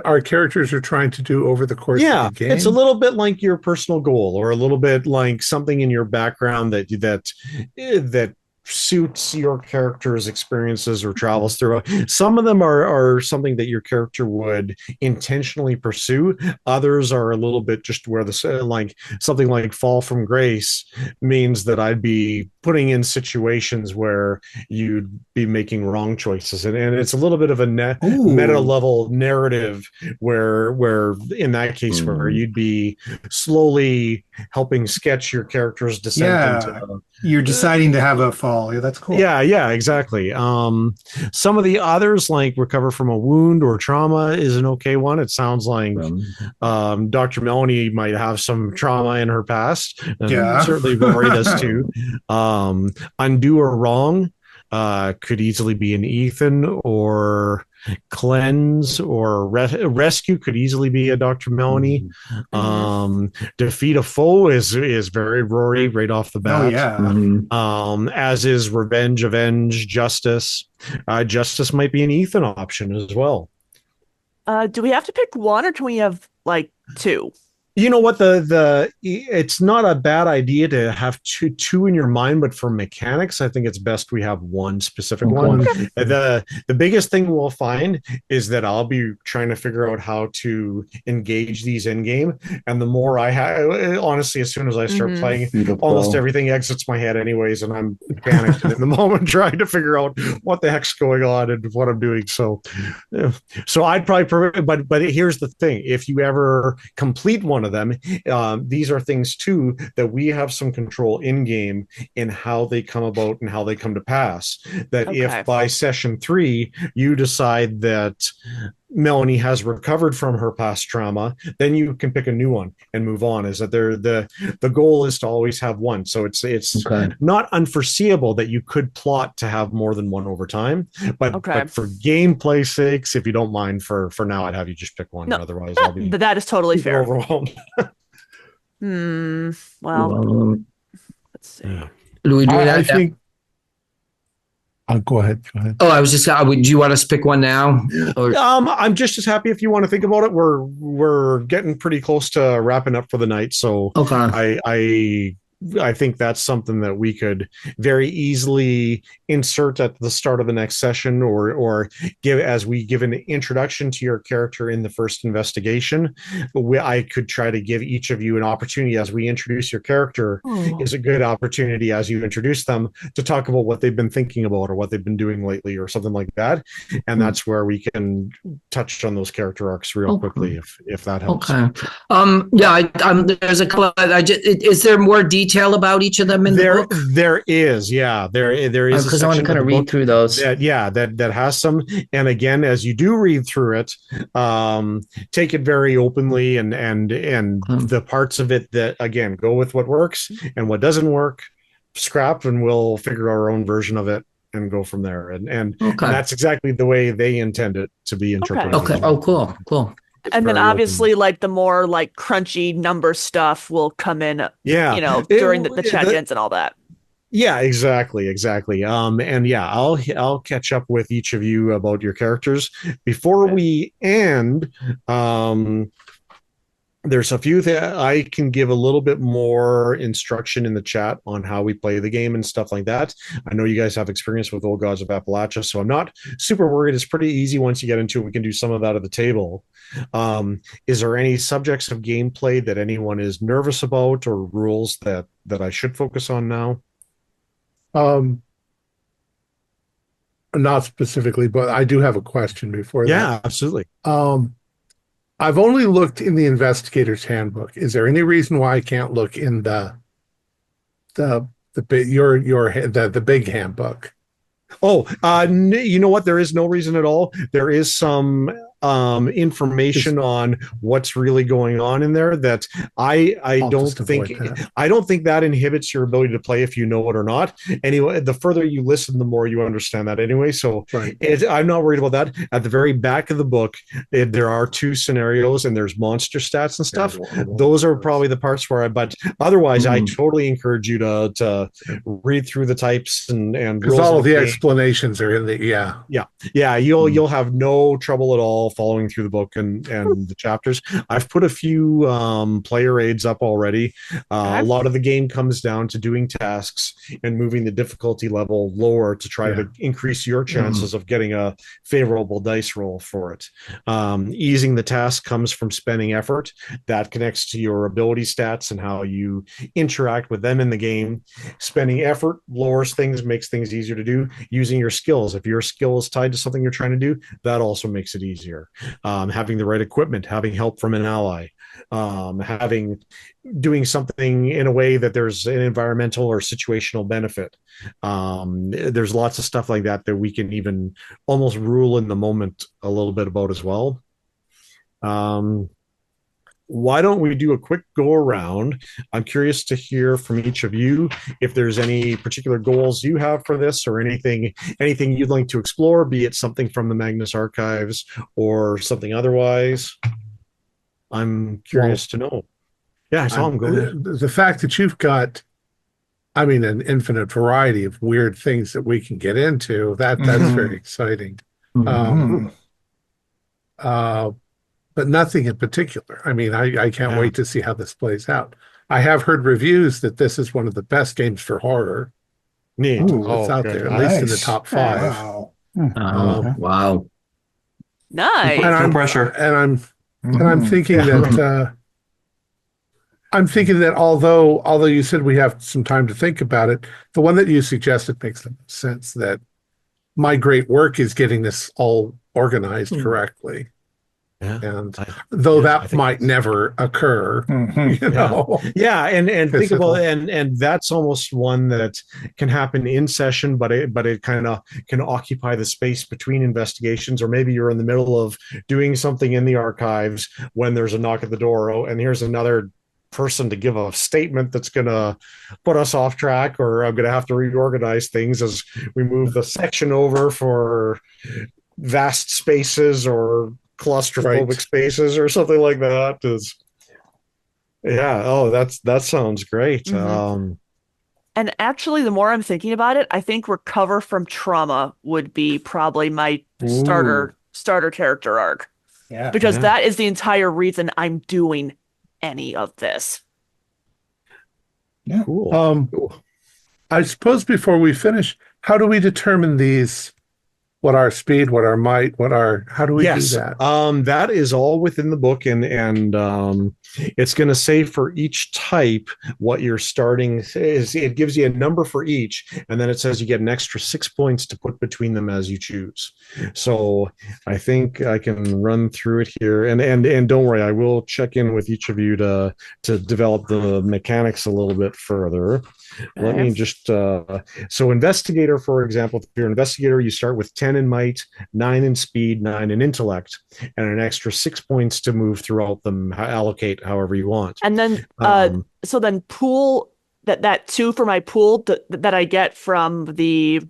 our characters are trying to do over the course of the game? It's a little bit like your personal goal, or a little bit like something in your background that suits your character's experiences or travels through. Some of them are something that your character would intentionally pursue. Others are a little bit just where like something like fall from grace means that I'd be putting in situations where you'd be making wrong choices, and it's a little bit of a meta level narrative where in that case where you'd be slowly helping sketch your character's descent into you're deciding to have a fall. Yeah, that's cool. Yeah, exactly. Some of the others, like recover from a wound or trauma, is an okay one. It sounds like Dr. Melanie might have some trauma in her past. And certainly Rory does too. Undo or wrong could easily be an Ethan, or cleanse or rescue could easily be a Dr. Melanie. Defeat a foe is very Rory right off the bat. As is revenge, avenge, justice. Justice might be an Ethan option as well. Do we have to pick one, or can we have like 2? You know what, it's not a bad idea to have two in your mind, but for mechanics, I think it's best we have one specific one. The biggest thing we'll find is that I'll be trying to figure out how to engage these in game, and the more I have, honestly, as soon as I start playing, almost everything exits my head anyways, and I'm panicked in the moment trying to figure out what the heck's going on and what I'm doing. So I'd probably, but here's the thing: if you ever complete one of them, these are things too that we have some control in game in how they come about and how they come to pass. That if by session 3 you decide that Melanie has recovered from her past trauma, then you can pick a new one and move on. Is that the goal is to always have one. So it's not unforeseeable that you could plot to have more than one over time, but for gameplay sakes, if you don't mind, for now, I'd have you just pick one. No, otherwise I'll be that is totally fair. Overwhelmed. Well, let's see. Do we do that? I think. Go ahead. Oh, I was just. Do you want us to pick one now? Or? I'm just as happy if you want to think about it. We're getting pretty close to wrapping up for the night, so I I think that's something that we could very easily insert at the start of the next session, or give as we give an introduction to your character in the first investigation. I could try to give each of you an opportunity as we introduce your character. Is a good opportunity as you introduce them to talk about what they've been thinking about or what they've been doing lately or something like that. And that's where we can touch on those character arcs real quickly, if that helps. Okay. There's a couple. Is there more detail about each of them in the book? There is, yeah. There is because I want to kind of read through those. That has some. And again, as you do read through it, take it very openly, and the parts of it that again go with what works and what doesn't work, scrap, and we'll figure our own version of it and go from there. And that's exactly the way they intend it to be interpreted. Okay. Oh, cool. And then obviously like the more like crunchy number stuff will come in, during the check-ins and all that. Yeah, exactly. And yeah, I'll catch up with each of you about your characters before we end. There's a few that I can give a little bit more instruction in the chat on how we play the game and stuff like that. I know you guys have experience with Old Gods of Appalachia, so I'm not super worried. It's pretty easy once you get into it. We can do some of that at the table. Is there any subjects of gameplay that anyone is nervous about, or rules that I should focus on now? Not specifically, but I do have a question before that. Yeah, absolutely. I've only looked in the investigator's handbook. Is there any reason why I can't look in the big handbook? You know what? There is no reason at all. There is some information on what's really going on in there that I don't think that inhibits your ability to play if you know it or not. Anyway, the further you listen, the more you understand that anyway. So I'm not worried about that. At the very back of the book, there are 2 scenarios and there's monster stats and stuff. Those are probably the parts where but otherwise I totally encourage you to read through the types and because all of the explanations are in the you'll have no trouble at all following through the book and the chapters. I've put a few player aids up already. A lot of the game comes down to doing tasks and moving the difficulty level lower to try to increase your chances of getting a favorable dice roll for it. Easing the task comes from spending effort. That connects to your ability stats and how you interact with them in the game. Spending effort lowers things, makes things easier to do. Using your skills, if your skill is tied to something you're trying to do, that also makes it easier. Having the right equipment, having help from an ally, doing something in a way that there's an environmental or situational benefit. There's lots of stuff like that we can even almost rule in the moment a little bit about as well. Why don't we do a quick go around? I'm curious to hear from each of you if there's any particular goals you have for this, or anything you'd like to explore, be it something from the Magnus archives or something otherwise. I'm curious to know. Yeah, Thom, go ahead. The fact that you've got, an infinite variety of weird things that we can get into, that's very exciting. But nothing in particular. I can't wait to see how this plays out. I have heard reviews that this is one of the best games for horror. Neat. That's out there, at least in the top 5. Wow. Wow. Nice. No pressure. And I'm thinking that although you said we have some time to think about it, the one that you suggested makes the most sense. That my great work is getting this all organized correctly. And that might never occur, and think about it, and that's almost one that can happen in session, but it kind of can occupy the space between investigations, or maybe you're in the middle of doing something in the archives when there's a knock at the door, and here's another person to give a statement that's going to put us off track, or I'm going to have to reorganize things as we move the section over for vast spaces or claustrophobic spaces or something like that. That sounds great. And actually, the more I'm thinking about it, I think recover from trauma would be probably my starter character arc. Because that is the entire reason I'm doing any of this. Yeah. Cool. I suppose before we finish, how do we determine these? What our speed, what our might, how do we do that? That is all within the book, and it's going to say for each type what your starting is. It gives you a number for each, and then it says you get an extra 6 points to put between them as you choose. So I think I can run through it here, and don't worry, I will check in with each of you to develop the mechanics a little bit further. Let me just so investigator, for example, if you're an investigator, you start with 10 in might, 9 in speed, 9 in intellect, and an extra 6 points to move throughout them, allocate however you want. And then so then pool that 2 for my pool that I get from the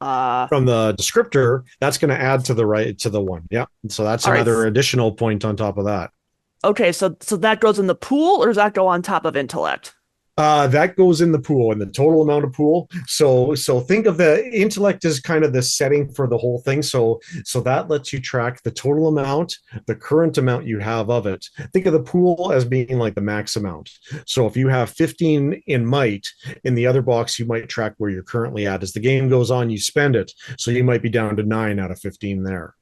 descriptor, that's going to add to the 1. Yeah. So that's another additional point on top of that. Okay, so that goes in the pool, or does that go on top of intellect? That goes in the pool, in the total amount of pool. So think of the intellect as kind of the setting for the whole thing. So that lets you track the total amount, the current amount you have of it. Think of the pool as being like the max amount. So if you have 15 in might, in the other box, you might track where you're currently at. As the game goes on, you spend it. So you might be down to 9 out of 15 there.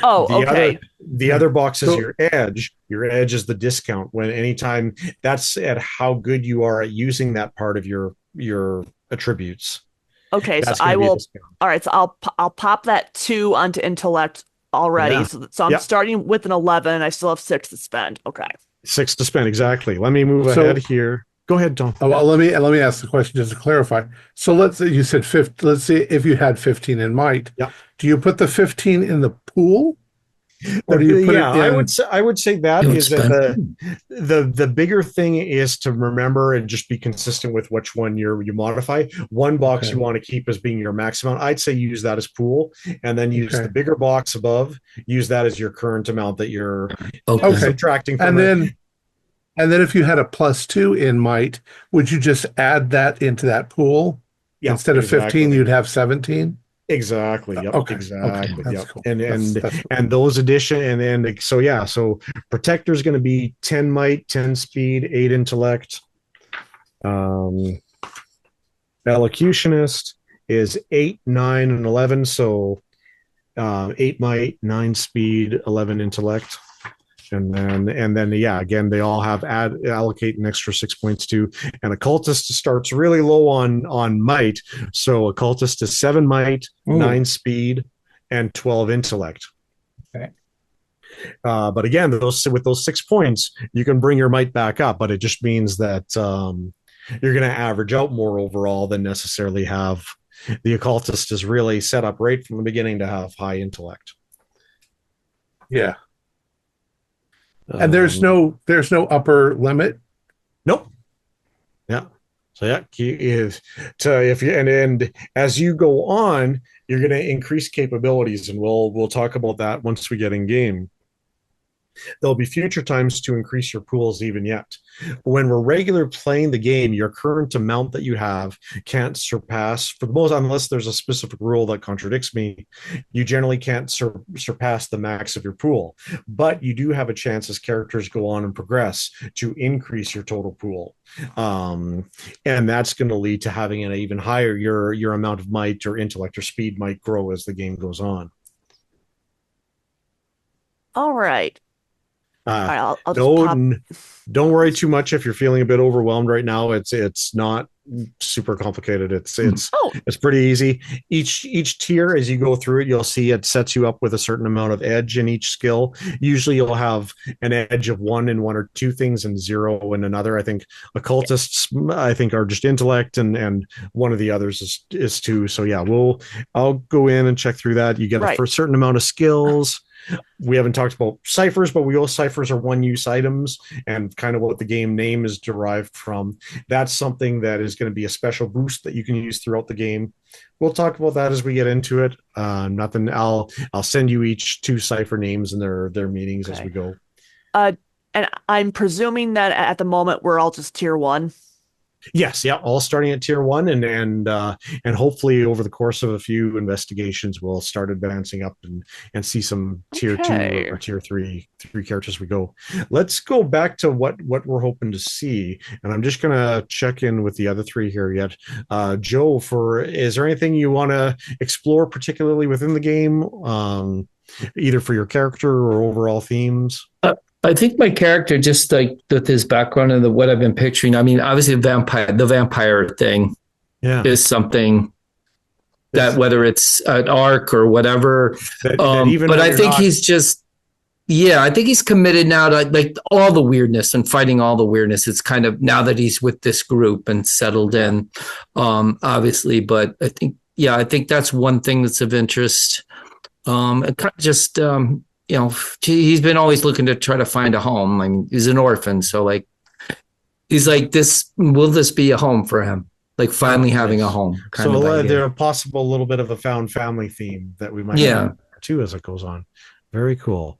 Oh, okay. The other box is your edge. Your edge is the discount. When anytime that's at how good you are at using that part of your attributes. Okay, so I will. All right, so I'll pop that 2 onto intellect already. Yeah. So I'm starting with an 11. And I still have 6 to spend. Okay. 6 to spend, exactly. Let me move ahead here. Go ahead, Thom. Well, let me ask the question just to clarify. So let's say you said 50. Let's say if you had 15 in might, do you put the 15 in the pool, or do you put it in? I would say that is that the bigger thing is to remember and just be consistent with which one you modify. One box you want to keep as being your max amount. I'd say use that as pool, and then use the bigger box above. Use that as your current amount that you're subtracting from. And then if you had a +2 in might, would you just add that into that pool? Yeah, instead of 15, you'd have 17? Exactly. Yep. Okay. Exactly. Yep. Cool. And those addition so protector is going to be 10 might, 10 speed, 8 intellect. Elocutionist is 8, 9, and 11. So 8 might, 9 speed, 11 intellect. And then again, they all have allocate an extra 6 points to. And occultist starts really low on might. So occultist is 7 might, 9 speed, and 12 intellect. Okay. But again, with those 6 points, you can bring your might back up. But it just means that you're going to average out more overall than necessarily have. The occultist is really set up right from the beginning to have high intellect. Yeah. And there's no upper limit. Nope. Yeah. So key is and as you go on, you're going to increase capabilities, and we'll talk about that once we get in game. There'll be future times to increase your pools even yet. When we're regular playing the game, your current amount that you have can't surpass, for the most, unless there's a specific rule that contradicts me, you generally can't surpass the max of your pool. But you do have a chance as characters go on and progress to increase your total pool. And that's going to lead to having an even higher, your amount of might or intellect or speed might grow as the game goes on. All right. I'll don't worry too much if you're feeling a bit overwhelmed right now. It's not super complicated. It's pretty easy. Each tier, as you go through it, you'll see it sets you up with a certain amount of edge in each skill. Usually you'll have an edge of 1 in 1 or 2 things and 0 in another. I think occultists are just intellect, and one of the others is 2. So I'll go in and check through that. You get a certain amount of skills. We haven't talked about ciphers, but ciphers are one-use items, and kind of what the game name is derived from. That's something that is going to be a special boost that you can use throughout the game. We'll talk about that as we get into it. I'll send you each 2 cipher names and their meanings as we go. And I'm presuming that at the moment we're all just tier 1. Yes, yeah, all starting at tier 1, and hopefully over the course of a few investigations, we'll start advancing up and see some tier 2 or tier 3 characters we go. Let's go back to what we're hoping to see, and I'm just gonna check in with the other 3 here yet. Joe, is there anything you want to explore particularly within the game, either for your character or overall themes? I think my character, just like with his background and what I've been picturing, I mean, obviously the vampire thing is something that, whether it's an arc or whatever, but I think he's just, I think he's committed now to like all the weirdness and fighting all the weirdness. It's kind of now that he's with this group and settled in, obviously, but I think that's one thing that's of interest. And kind of just, he's been always looking to try to find a home. I mean, he's an orphan. So like, he's like, will this be a home for him? Like finally having a home. So there's a possible little bit of a found family theme that we might have too as it goes on. Very cool.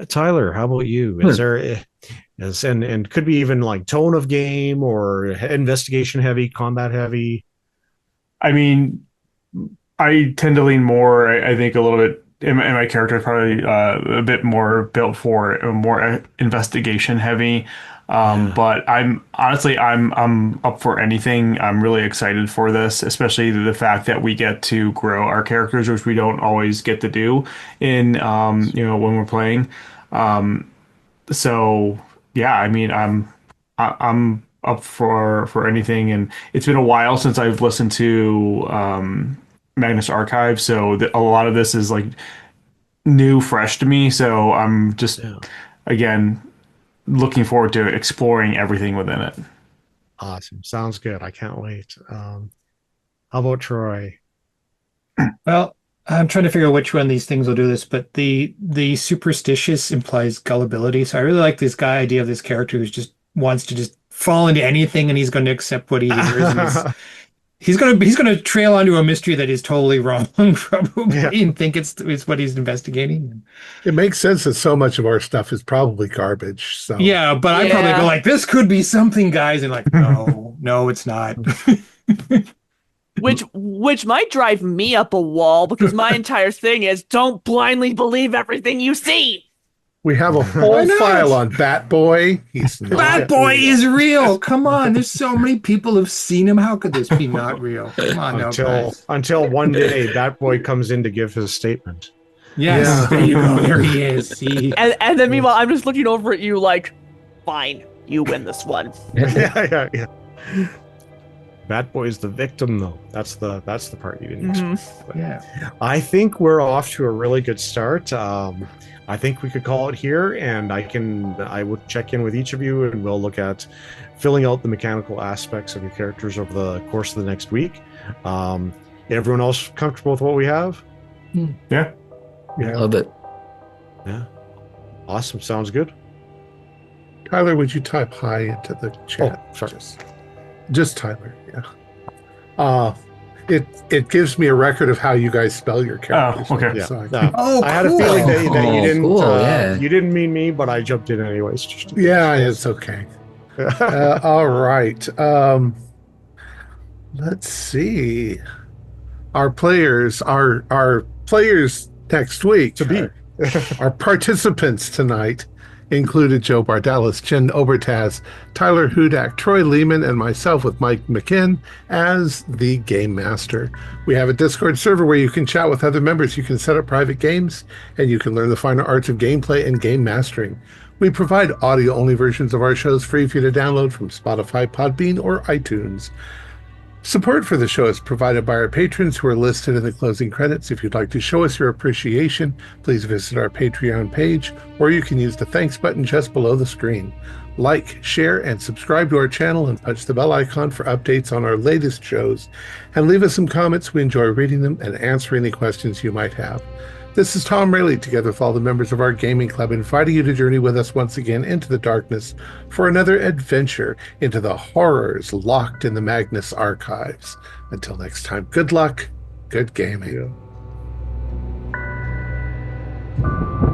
Tyler, how about you? Is there, and could be even like tone of game or investigation heavy, combat heavy? I mean, I tend to lean more, I think a little bit, and my character is probably a bit more built for more investigation heavy. But I'm up for anything. I'm really excited for this, especially the fact that we get to grow our characters, which we don't always get to do in when we're playing. So yeah, I mean, I'm up for anything, and it's been a while since I've listened to Magnus Archive, so a lot of this is like new, fresh to me. So I'm just again looking forward to exploring everything within it. Awesome, sounds good. I can't wait. How about Troy? Well, I'm trying to figure out which one of these things will do this, but the superstitious implies gullibility. So I really like this guy idea of this character who just wants to just fall into anything, and he's going to accept what he hears. He's gonna trail onto a mystery that is totally wrong, probably, and think it's what he's investigating. It makes sense that so much of our stuff is probably garbage. So but I probably go like, this could be something, guys, and like, no, it's not. Which might drive me up a wall, because my entire thing is don't blindly believe everything you see. We have a whole file on Bat Boy. Bat Boy is real. Come on, there's so many people who've seen him. How could this be not real? Come on, until one day Bat Boy comes in to give his statement. Yes, there you go. There he is. And then meanwhile, I'm just looking over at you like, fine, you win this one. yeah. Bat Boy's the victim, though. That's the part you didn't expect. I think we're off to a really good start. I think we could call it here, and I would check in with each of you, and we'll look at filling out the mechanical aspects of your characters over the course of the next week. Everyone else comfortable with what we have? Yeah. Love it. Yeah. Awesome. Sounds good. Tyler, would you type hi into the chat? Oh, sorry. Just Tyler. Yeah. It gives me a record of how you guys spell your characters. Oh, okay. Yeah. So I had a feeling that you didn't. Cool, you didn't mean me, but I jumped in anyways. It's okay. All right. Let's see. Our players next week our participants tonight included Joe Bardalis, Jen Obertaz, Tyler Hudak, Troy Lehman, and myself with Mike McKinn as the Game Master. We have a Discord server where you can chat with other members, you can set up private games, and you can learn the finer arts of gameplay and game mastering. We provide audio-only versions of our shows free for you to download from Spotify, Podbean, or iTunes. Support for the show is provided by our patrons who are listed in the closing credits. If you'd like to show us your appreciation, please visit our Patreon page, or you can use the thanks button just below the screen. Like, share, and subscribe to our channel, and punch the bell icon for updates on our latest shows. And leave us some comments. We enjoy reading them and answering any questions you might have. This is Thom Raley, together with all the members of our gaming club, inviting you to journey with us once again into the darkness for another adventure into the horrors locked in the Magnus archives. Until next time, good luck, good gaming. Yeah.